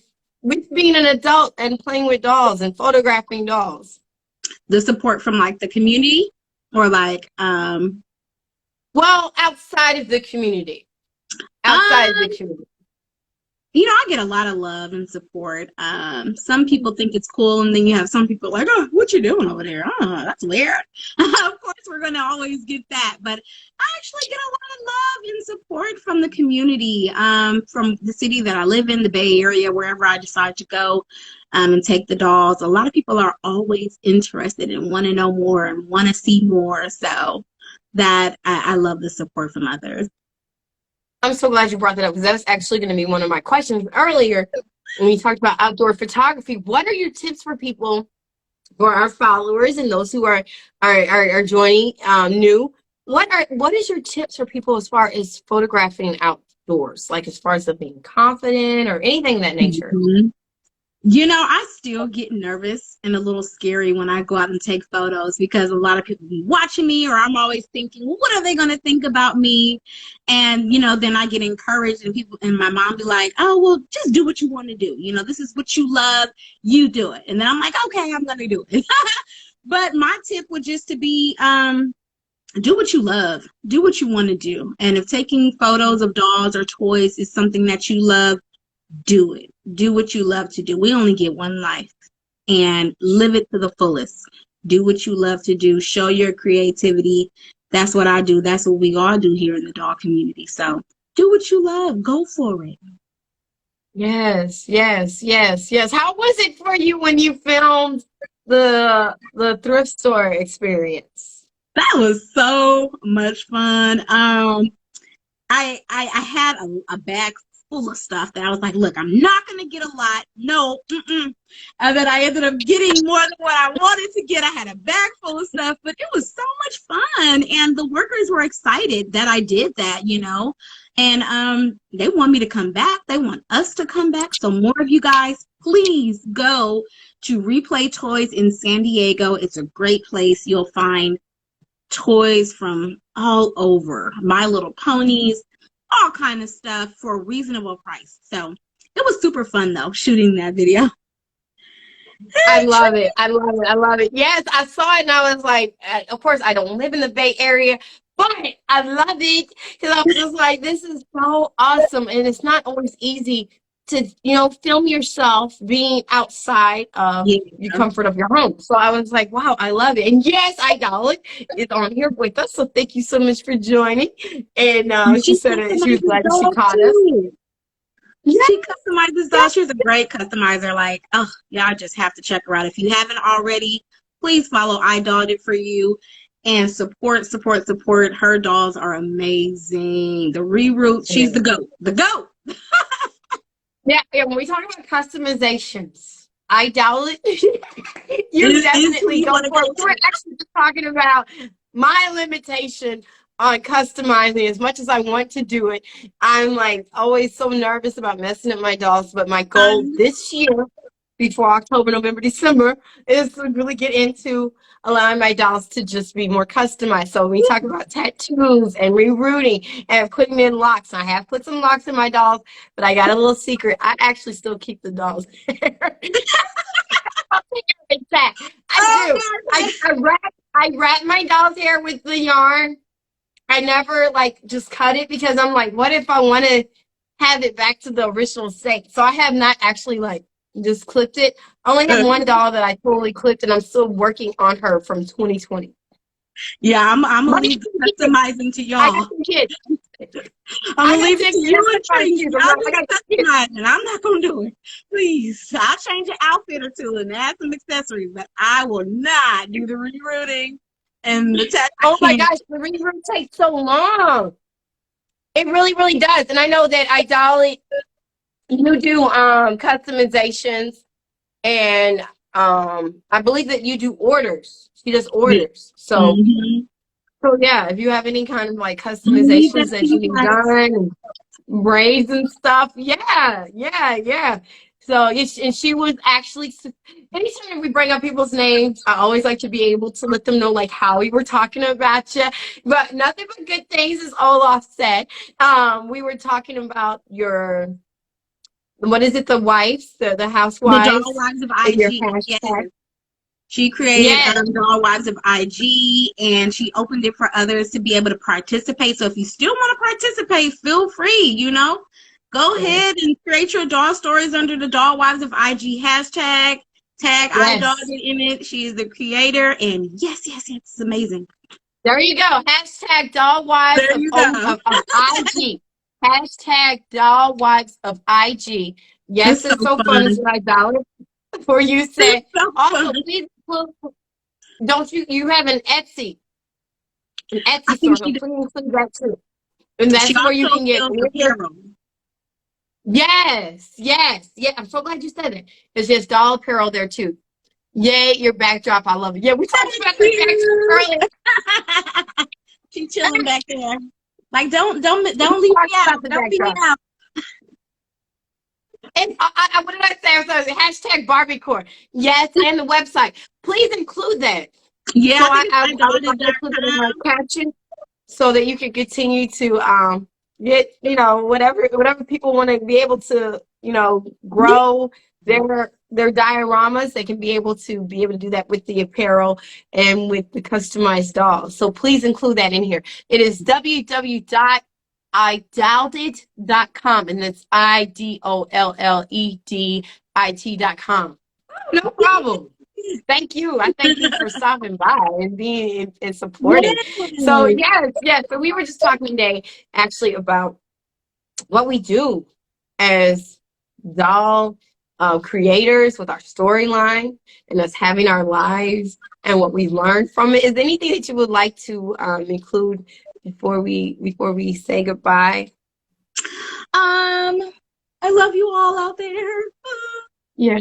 being an adult and playing with dolls and photographing dolls? The support from like the community or like well, outside of the community. Outside of the community. I get a lot of love and support. Some people think it's cool, and then you have some people like, "Oh, what you doing over there? Oh, that's weird." Of course, we're gonna always get that, but I actually get a lot of love and support from the community, from the city that I live in, the Bay Area, wherever I decide to go, and take the dolls. A lot of people are always interested and want to know more and want to see more. So that I love the support from others. I'm so glad you brought that up because that was actually going to be one of my questions earlier when we talked about outdoor photography. What are your tips for people, for our followers and those who are joining new? What is your tips for people as far as photographing outdoors, like as far as being confident or anything of that nature? Mm-hmm. I still get nervous and a little scary when I go out and take photos because a lot of people be watching me, or I'm always thinking, well, what are they going to think about me? And, then I get encouraged and my mom be like, oh, well, just do what you want to do. This is what you love. You do it. And then I'm like, okay, I'm going to do it. But my tip would just to be, do what you love. Do what you want to do. And if taking photos of dolls or toys is something that you love, do it. Do what you love to do. We only get one life, and live it to the fullest. Do what you love to do. Show your creativity. That's what I do. That's what we all do here in the doll community. So do what you love. Go for it. Yes, yes, yes, yes. How was it for you when you filmed the thrift store experience? That was so much fun. I had a bag full of stuff that I was like, look, I'm not going to get a lot. No. And then I ended up getting more than what I wanted to get. I had a bag full of stuff, but it was so much fun. And the workers were excited that I did that, and they want me to come back. They want us to come back. So more of you guys, please go to Replay Toys in San Diego. It's a great place. You'll find toys from all over. My Little Ponies, all kind of stuff for a reasonable price. So it was super fun though, shooting that video. I love it. I love it. I love it. Yes, I saw it and I was like, of course I don't live in the Bay Area, but I love it because I was just like, this is so awesome. And it's not always easy to, film yourself being outside of Yeah. the comfort of your home. So I was like, wow, I love it. And yes, Idolic is on here with us. So thank you so much for joining. And she She said she was customizes glad that she dolls caught us. too. Yeah, She customizes dolls. She's a great customizer. Like, oh, y'all just have to check her out. If you haven't already, please follow I Dolled It For You and support. Her dolls are amazing. The reroute, she's the GOAT. The GOAT. yeah. When we talk about customizations, I doubt it. You definitely You go want to for go it. We were actually just talking about my limitation on customizing. As much as I want to do it, I'm like always so nervous about messing up my dolls. But my goal this year, before October, November, December, is to really get into allowing my dolls to just be more customized. So we talk about tattoos and rerouting and putting in locks. I have put some locks in my dolls, but I got a little secret. I actually still keep the dolls there. I do. I wrap my doll's hair with the yarn. I never like just cut it because I'm like, what if I want to have it back to the original state? So I have not actually like just clipped it. I only have one doll that I totally clipped, and I'm still working on her from 2020. Yeah, I'm gonna leave the customizing to I y'all. got some kids. I'm gonna leave it to you and Trinity. Kids. Y'all do the customizing. I'm not gonna do it. Please, I'll change an outfit or two and add some accessories, but I will not do the rerouting and the tattoo. Oh my gosh, the reroute takes so long. It really, really does. And I know that Idolic, you do customizations, and I believe that you do orders. She does orders. So so yeah, if you have any kind of like customizations that you need done, and braids and stuff, yeah. So and she was actually, anytime we bring up people's names, I always like to be able to let them know like how we were talking about you. But nothing but good things is all offset. We were talking about your, what is it, the wives, the housewives, the Doll Wives of your IG. hashtag. Yes. She created Doll Wives of IG, and she opened it for others to be able to participate. So if you still want to participate, feel free, Go ahead and create your doll stories under the Doll Wives of IG hashtag. Tag I Dolled It in it. She is the creator, and yes, it's amazing. There you go. Hashtag Doll Wives of IG. Hashtag Doll Wives of IG. Yes, it's so fun. It's my dollar for you say. Also, please, don't you have an Etsy store? Please include that too. And that's where you can get apparel. Yes. I'm so glad you said it. There's just doll apparel there too. Yay, your backdrop. I love it. Yeah, we talked about the backdrop earlier. She's chilling back there. Like, don't leave me out. Don't leave me out. And what did I say? I was hashtag Barbiecore. Yes, and the website. Please include that. Yeah, so I would like to put it in my caption so that you can continue to get, whatever people want to be able to, grow their dioramas. They can be able to do that with the apparel and with the customized dolls. So please include that in here. It is www.idolledit.com, and that's IDOLLEDIT.com. No problem. Thank you. I thank you for stopping by and being and supporting. So yes. So we were just talking today actually about what we do as doll creators with our storyline and us having our lives and what we learned from it. Is there anything that you would like to include before we say goodbye? I love you all out there. Yeah.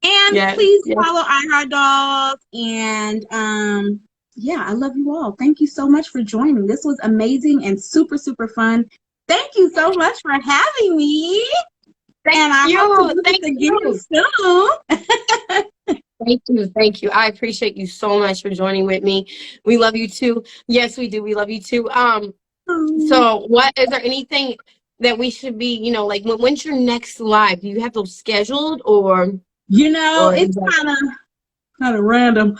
And please follow iHeart Dolls. And I love you all. Thank you so much for joining. This was amazing and super, super fun. Thank you so much for having me. Thank you. Thank you. I appreciate you so much for joining with me. We love you too. Yes, we do. We love you too. So is there anything that we should be, like when's your next live? Do you have those scheduled or? It's kind of random.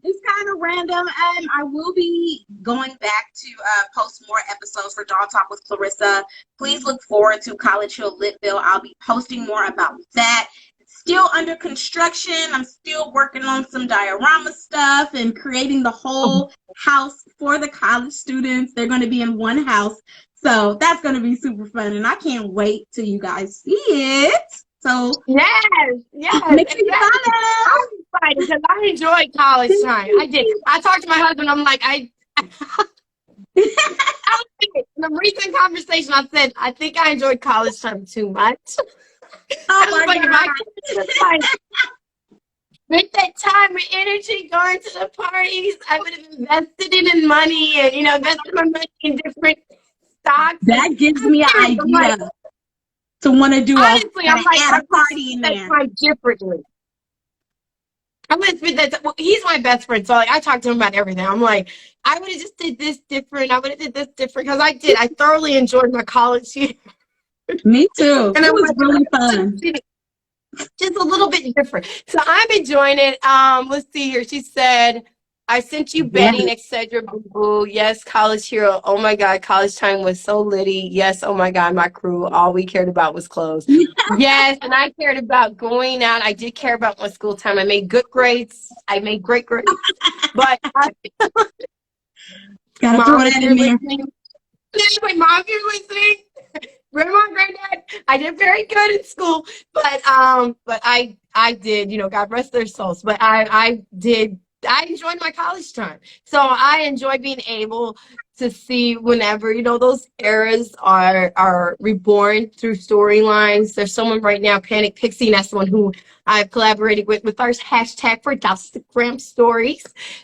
It's kind of random. I will be going back to post more episodes for Doll Talk with Clarissa. Please look forward to College Hill Litville. I'll be posting more about that. It's still under construction. I'm still working on some diorama stuff and creating the whole house for the college students. They're going to be in one house. So that's going to be super fun. And I can't wait till you guys see it. So yes, make sure you exactly. follow. I'm excited because I enjoyed college time. I did. I talked to my husband. I'm like, I was thinking, in a recent conversation, I said, I think I enjoyed college time too much. Oh I was my like, if I God. could just spend that time and energy going to the parties, I would have invested it in money and, invested my money in different stocks. That gives me an idea to want to do honestly, I'm like, add a party in there. Time differently. I'm gonna spend that. Well, he's my best friend, so like I talk to him about everything. I'm like, I would have just did this different. I would have did this different because I did. I thoroughly enjoyed my college year. Me too. And it was really fun. Just a little bit different. So I'm enjoying it. Let's see here. She said, I sent you Betty next said your boo-boo. Yes, college hero. Oh my God, college time was so litty. Yes, oh my God, my crew. All we cared about was clothes. Yes, and I cared about going out. I did care about my school time. I made good grades. I made great grades. But Mom, if you're listening. Anyway, Mom, if you're listening. Grandma, Granddad, I did very good in school, but I did, God rest their souls. But I enjoyed my college time. So I enjoy being able to see whenever, those eras are reborn through storylines. There's someone right now, Panic Pixie, and that's the one who I've collaborated with our hashtag for Instagram stories.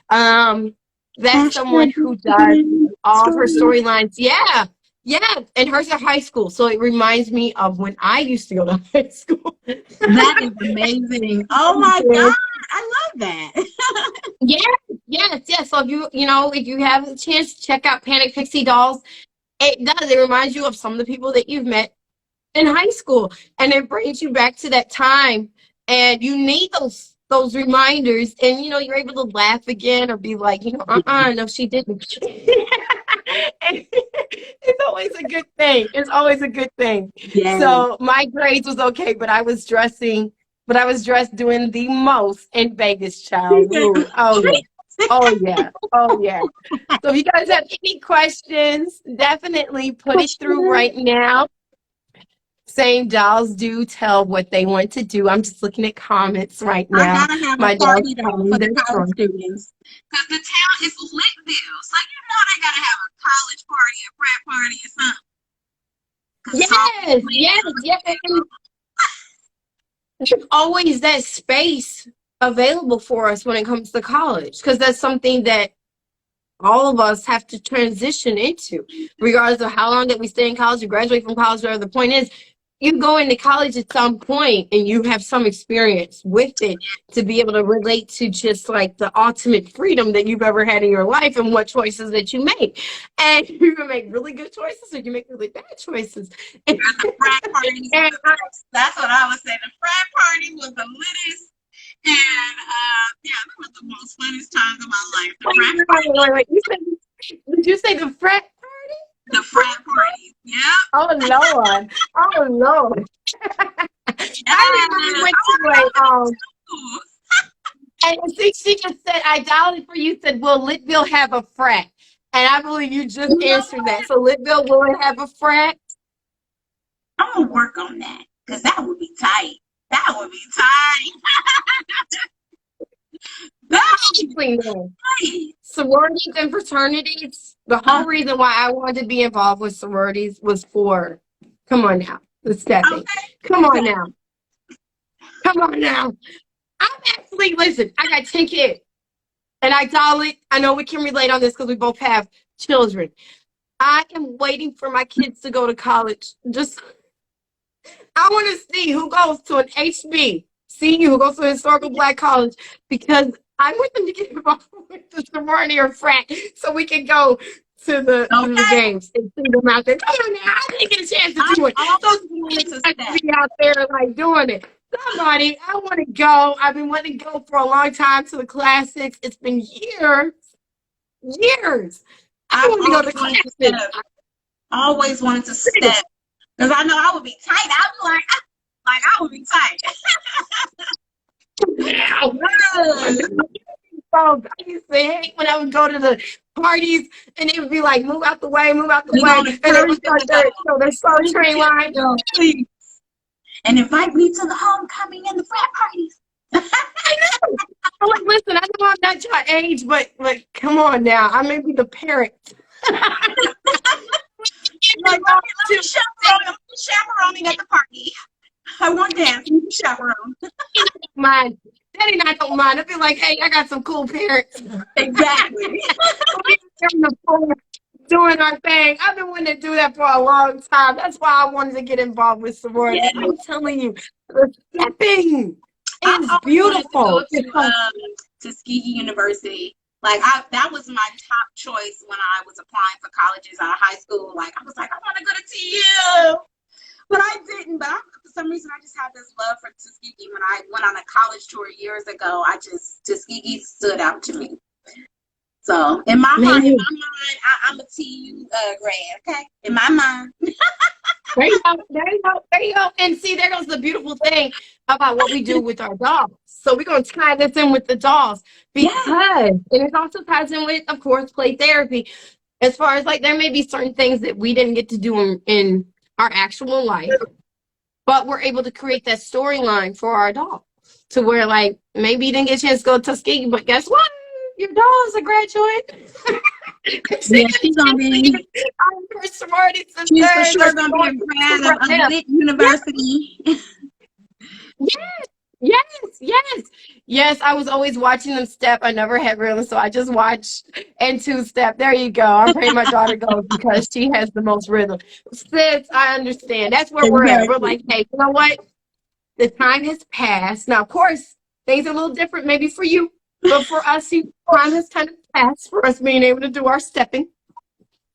That's someone who does all of her storylines. Yeah. Yeah, and hers are high school, so it reminds me of when I used to go to high school. That is amazing. Oh my God, I love that. Yes. So if you have a chance to check out Panic Pixie Dolls, it does. It reminds you of some of the people that you've met in high school, and it brings you back to that time. And you need those reminders, and you're able to laugh again or be like, no, she didn't. It's always a good thing. It's always a good thing. Yes. So my grades was okay, but I was dressed doing the most in Vegas, child. Ooh, oh yeah. So if you guys have any questions, definitely put it through right now. Same dolls do tell what they want to do. I'm just looking at comments right now. I gotta have a party though for the college students. Because the town is Litville. So they gotta have a college party, a frat party or something. Yes. There's always that space available for us when it comes to college. Because that's something that all of us have to transition into. Regardless of how long that we stay in college or graduate from college, whatever the point is. You go into college at some point and you have some experience with it to be able to relate to just like the ultimate freedom that you've ever had in your life and what choices that you make. And you can make really good choices or you make really bad choices. And the frat party, that's what I was saying. The frat party was the littest. And that was the most funnest times of my life. The frat party. Did you say the frat? The frat party, yeah. Oh Lord. I remember we went to and see, she just said, I dialed it for you, said, will Litville have a frat? And I believe you just answered that. So Litville, will it have a frat? I'm going to work on that because that would be tight. That would be tight. Sororities and fraternities. The whole reason why I wanted to be involved with sororities was for, come on now, Stephanie. Okay. Come on now. I'm actually, listen, I got 10 kids. And I know we can relate on this because we both have children. I am waiting for my kids to go to college. I want to see who goes to an HBCU, who goes to a historical Black college, because I want them to get involved with the sorority or frat so we can go to the games and see them out there. Come on now, I didn't get a chance to do it. Those kids have to be out there like doing it. Somebody, I want to go. I've been wanting to go for a long time to the classics. It's been years, years. I I've want to go to always the wanted to classics. step. Always wanted to step because I know I would be tight. I'd be like, ah, like I would be tight. So I used to hate when I would go to the parties and they would be like, move out the way, move out the You way. know, And they would encourage them start to go. their slow train line. Go, please. And invite me to the homecoming and the frat parties. I know. I'm like, listen, I know I'm not your age, but come on now. I may be the parent. Like, let me chaperoning at the party. I want dance. You can chaperone. Mind. Daddy and I don't mind. I feel like, hey, I got some cool parents. Exactly. Doing our thing. I've been wanting to do that for a long time. That's why I wanted to get involved with sorority. Yeah. I'm telling you, the stepping I is always beautiful. wanted to go to Tuskegee University. Like that was my top choice when I was applying for colleges out of high school. Like I was like, I want to go to TU, but I didn't. But for some reason, I just had this love for Tuskegee. When I went on a college tour years ago, Tuskegee stood out to me. So in my heart, in my mind, I'm a TU grad. Okay, in my mind. There you go. There you go. There you go. And see, there goes the beautiful thing about what we do with our dolls. So we're going to tie this in with the dolls because, and it also ties in with, of course, play therapy. As far as like, there may be certain things that we didn't get to do in our actual life, but we're able to create that storyline for our doll to where like maybe you didn't get a chance to go to Tuskegee, but guess what? Your doll is a graduate. Yeah, she's gonna be. Sorority sisters. She's for sure gonna be a grad of lit university. Yes. I was always watching them step. I never had rhythm, so I just watched and two step. There you go. I'm praying my daughter goes because she has the most rhythm. Sis, I understand. That's where we're at. We're like, hey, you know what? The time has passed. Now, of course, things are a little different maybe for you, but for us, time has kind of passed for us being able to do our stepping.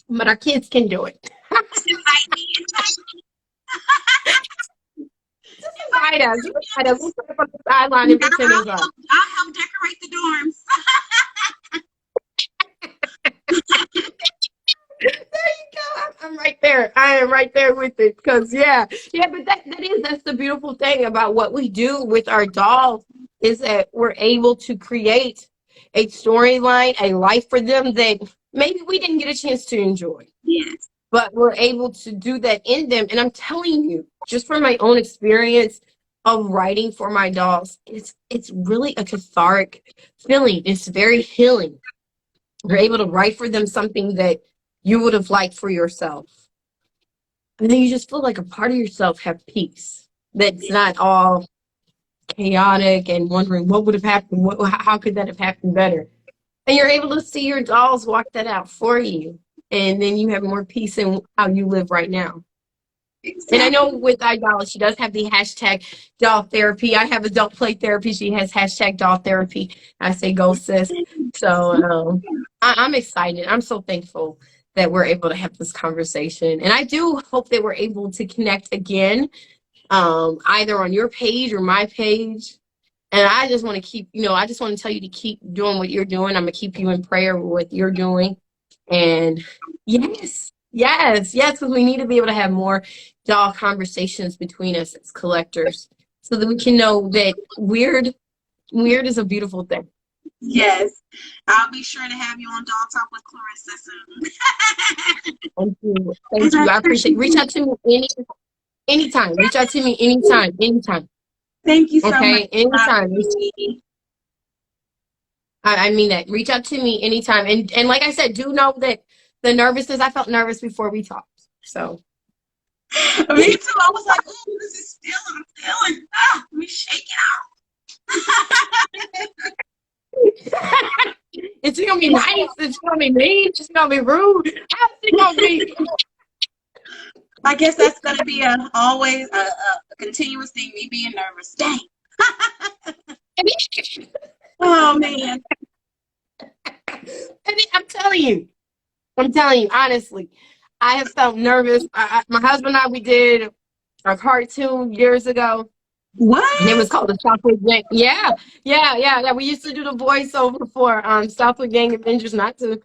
But our kids can do it. Invite us. We'll put up on the sideline and pretend it's us. I'll help decorate the dorms. There you go. I'm right there. I am right there with it. Because but that's the beautiful thing about what we do with our dolls is that we're able to create a storyline, a life for them that maybe we didn't get a chance to enjoy. Yes. But we're able to do that in them. And I'm telling you, just from my own experience of writing for my dolls, it's really a cathartic feeling. It's very healing. You're able to write for them something that you would have liked for yourself. And then you just feel like a part of yourself have peace. That's not all chaotic and wondering what would have happened. How could that have happened better? And you're able to see your dolls walk that out for you. And then you have more peace in how you live right now. Exactly. And I know with iDoll, she does have the hashtag doll therapy. I have adult play therapy. She has hashtag doll therapy. I say go sis. So I'm excited. I'm so thankful that we're able to have this conversation. And I do hope that we're able to connect again, either on your page or my page. And I just want to keep, I just want to tell you to keep doing what you're doing. I'm going to keep you in prayer with what you're doing. And yes, because we need to be able to have more doll conversations between us as collectors so that we can know that weird is a beautiful thing. Yes. I'll be sure to have you on Doll Talk with Clarissa soon. Thank you. I appreciate it. Reach out to me anytime. Reach out to me anytime. Thank you so much. Okay, anytime. I mean that. Reach out to me anytime. And like I said, do know that the nervousness, I felt nervous before we talked. So. Me too. I was like, oh, this is still, I'm feeling. Let me shake it out. It's going to be nice. It's going to be mean. It's going to be rude. How's it going to be? I guess that's going to be always a continuous thing, me being nervous. Dang. Oh, man. I'm telling you, honestly, I have felt nervous. My husband and I, we did a cartoon years ago, And it What? was called the Southwood Gang. Yeah. We used to do the voiceover for Southwood Gang Avengers, not to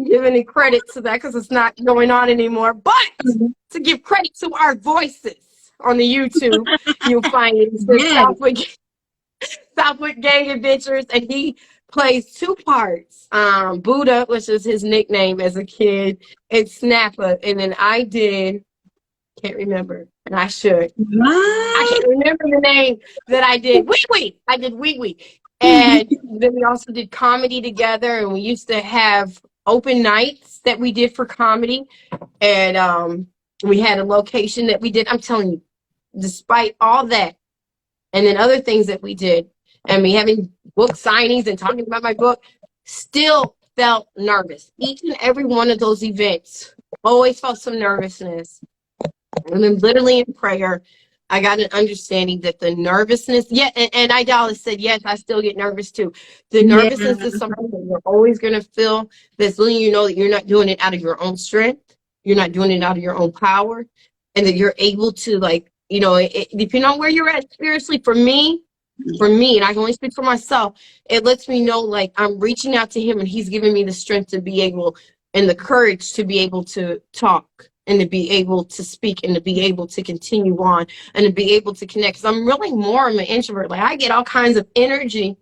give any credit to that because it's not going on anymore, but to give credit to our voices on the YouTube. You'll find it. It says Yes. Southwood Gang Adventures, and he plays two parts. Buddha, which is his nickname as a kid, and Snapper. And then I did, can't remember, and I should. I What? can't remember the name that I did. Wee Wee. I did Wee Wee. And then we also did comedy together, and we used to have open nights that we did for comedy. And we had a location that we did. I'm telling you, despite all that, and then other things that we did, and me having book signings and talking about my book, still felt nervous. Each and every one of those events always felt some nervousness. And then literally in prayer, I got an understanding that the nervousness, and Idalis said, yes, I still get nervous too. The Yeah. nervousness is something that you're always going to feel, that's letting you know that you're not doing it out of your own strength. You're not doing it out of your own power. And that you're able to, like, depending on where you're at spiritually, for me, and I can only speak for myself, it lets me know, like, I'm reaching out to him and he's giving me the strength to be able and the courage to be able to talk and to be able to speak and to be able to continue on and to be able to connect. Because I'm really more of an introvert. Like, I get all kinds of energy.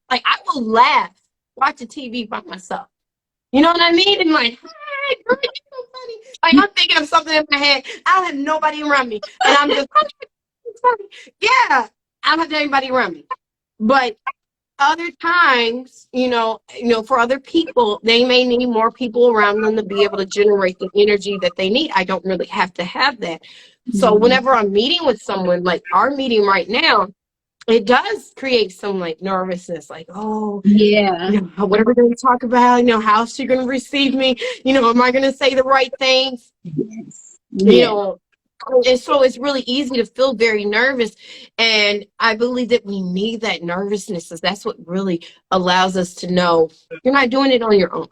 Like, I will laugh watching TV by myself. You know what I mean? And like, hey, girl, you're so funny. Like, I'm thinking of something in my head. I don't have nobody around me. And I'm just, it's funny. Yeah, I don't have anybody around me. But other times, for other people, they may need more people around them to be able to generate the energy that they need. I don't really have to have that. So whenever I'm meeting with someone, like our meeting right now, it does create some like nervousness, like, oh, Yeah. what are we going to talk about? How's she going to receive me? Am I going to say the right things? Yes. And so it's really easy to feel very nervous. And I believe that we need that nervousness, because that's what really allows us to know you're not doing it on your own.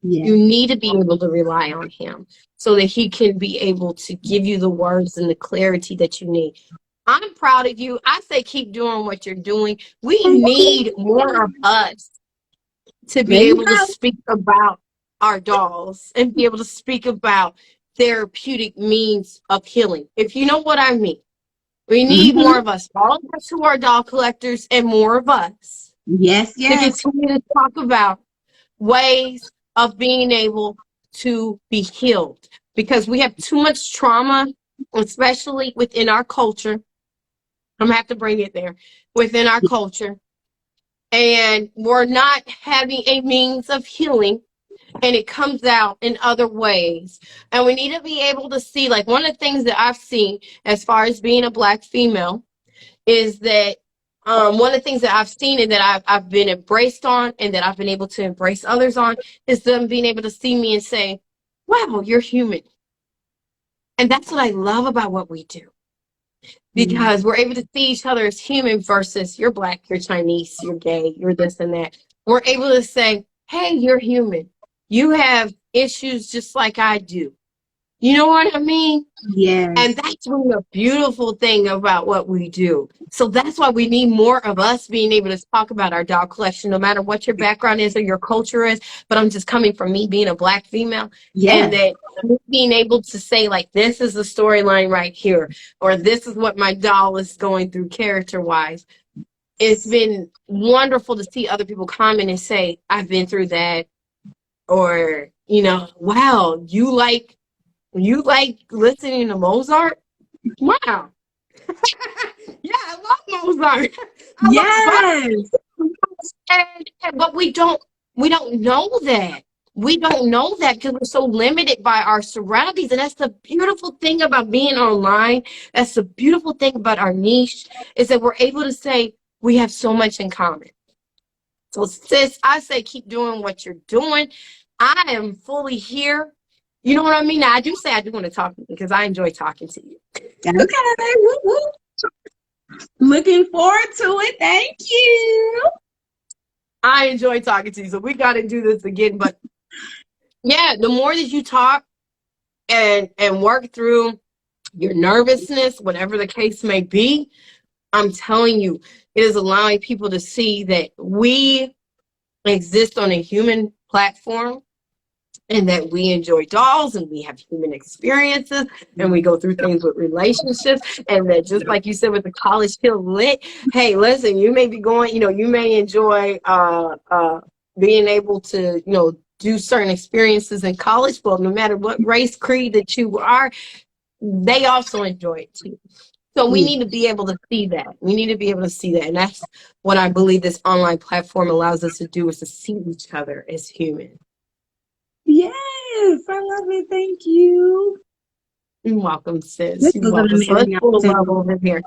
Yeah. You need to be able to rely on him so that he can be able to give you the words and the clarity that you need. I'm proud of you. I say keep doing what you're doing. We need more of us to be able to speak about our dolls and be able to speak about therapeutic means of healing. If you know what I mean. We need more of us, all of us who are doll collectors, and more of us. Yes. To continue to talk about ways of being able to be healed. Because we have too much trauma, especially within our culture. I'm going to have to bring it there. Within our culture. And we're not having a means of healing. And it comes out in other ways. And we need to be able to see, like, one of the things that I've seen as far as being a Black female is that one of the things that I've seen and that I've been embraced on and that I've been able to embrace others on is them being able to see me and say, wow, you're human. And that's what I love about what we do. Because we're able to see each other as human versus you're Black, you're Chinese, you're gay, you're this and that. We're able to say, hey, you're human. You have issues just like I do. You know what I mean? Yes. And that's really the beautiful thing about what we do. So that's why we need more of us being able to talk about our doll collection, no matter what your background is or your culture is. But I'm just coming from me being a Black female. Yeah. And that being able to say, like, this is the storyline right here, or this is what my doll is going through character-wise. It's been wonderful to see other people comment and say, I've been through that. Or, wow, you like listening to Mozart? Wow. Yeah, I love Mozart. Yes. But we don't know that. We don't know that because we're so limited by our surroundings. And that's the beautiful thing about being online. That's the beautiful thing about our niche, is that we're able to say we have so much in common. So sis, I say keep doing what you're doing. I am fully here. You know what I mean? Now, I do say I do want to talk to you because I enjoy talking to you. Okay. Woo-woo. Looking forward to it. Thank you. I enjoy talking to you. So we got to do this again. But yeah, the more that you talk and work through your nervousness, whatever the case may be, I'm telling you, it is allowing people to see that we exist on a human platform and that we enjoy dolls and we have human experiences and we go through things with relationships, and that just like you said with the college hill lit, hey, listen, you may be going, you may enjoy being able to, do certain experiences in college, but no matter what race, creed that you are, they also enjoy it too. So we need to be able to see that. We need to be able to see that. And that's what I believe this online platform allows us to do, is to see each other as human. Yes, I love it. Thank you. You're welcome, sis. This You're was an welcome. So amazing it's full of love opportunity. over here.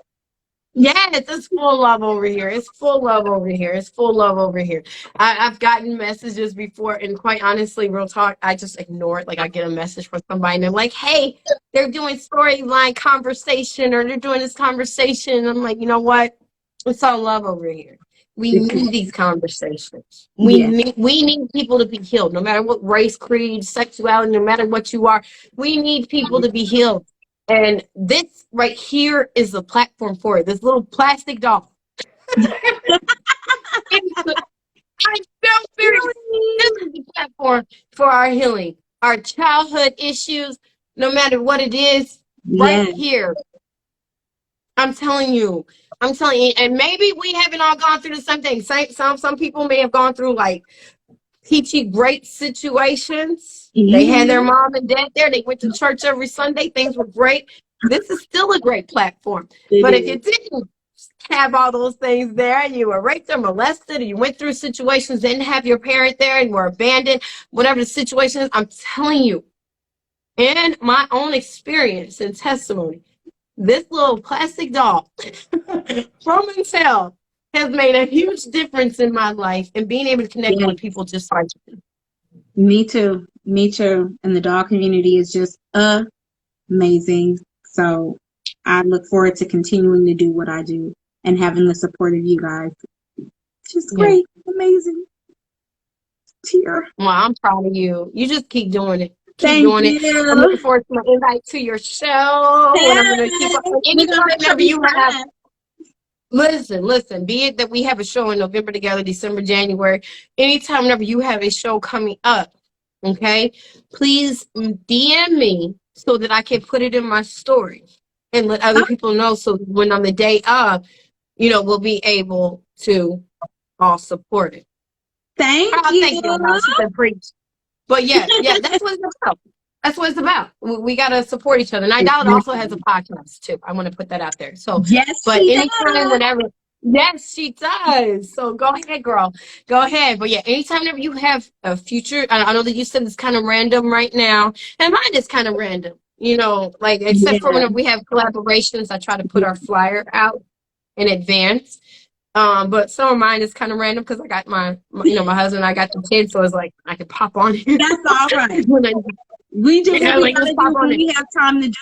Yes, it's full love over here. It's full love over here. It's full love over here. I've gotten messages before, and quite honestly, real talk, I just ignore it. Like, I get a message from somebody, and they're like, hey, they're doing storyline conversation, or they're doing this conversation. And I'm like, you know what? It's all love over here. We need these conversations. We need people to be healed, no matter what race, creed, sexuality, no matter what you are. We need people to be healed. And this right here is the platform for it. This little plastic doll. I'm so serious. This is the platform for our healing, our childhood issues, no matter what it is, right here. I'm telling you, and maybe we haven't all gone through the same thing. Some people may have gone through like peachy great situations. They had their mom and dad there. They went to church every Sunday. Things were great. This is still a great platform. But if you didn't have all those things there, and you were raped or molested, and you went through situations, didn't have your parent there, and were abandoned, whatever the situation is, I'm telling you, in my own experience and testimony, this little plastic doll from Intel has made a huge difference in my life and being able to connect with people just like you. Me too. Me too. And the doll community is just amazing. So I look forward to continuing to do what I do and having the support of you guys. Just great. Amazing. Tear. Well, I'm proud of you. You just keep doing it. Thank you. I'm looking forward to my invite to your show. And I'm going to keep up. Anytime whenever you have. Listen, be it that we have a show in November together, December, January, anytime whenever you have a show coming up, okay, please DM me so that I can put it in my story and let other people know, so when on the day of, we'll be able to all support it. Thank you. But yeah, that's what it's about. That's what it's about. We got to support each other. And Idala also has a podcast too. I want to put that out there. So, but anytime, whenever, yes, she does. So go ahead, girl. Go ahead. But yeah, anytime whenever you have a future, I know that you said it's kind of random right now, and mine is kind of random. Like except for whenever we have collaborations, I try to put our flyer out in advance. But some of mine is kind of random because I got my husband and I got the kids, so it's like I could pop on here. That's all right. We do when we have time to do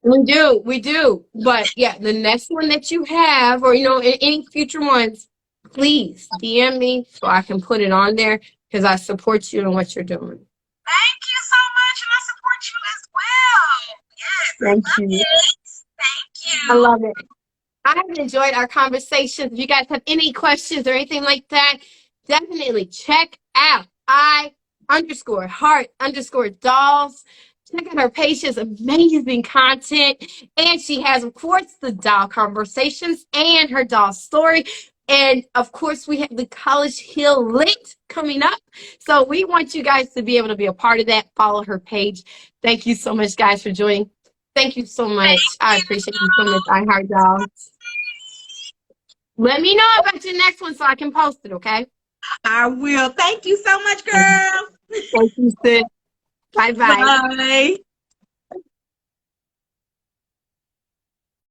it, We do. But yeah, the next one that you have, or any future ones, please DM me so I can put it on there, because I support you in what you're doing. Thank you so much, and I support you as well. Yes, thank you. Thank you. I love it. I have enjoyed our conversations. If you guys have any questions or anything like that, definitely check out I_heart_dolls. Check out her page. She has amazing content. And she has, of course, the doll conversations and her doll story. And, of course, we have the College Hill Lit coming up. So we want you guys to be able to be a part of that. Follow her page. Thank you so much, guys, for joining. Thank you so much. I appreciate you so much, I Heart Dolls. Let me know about your next one so I can post it, okay? I will. Thank you so much, girl. Thank you, sis. Bye-bye. Bye.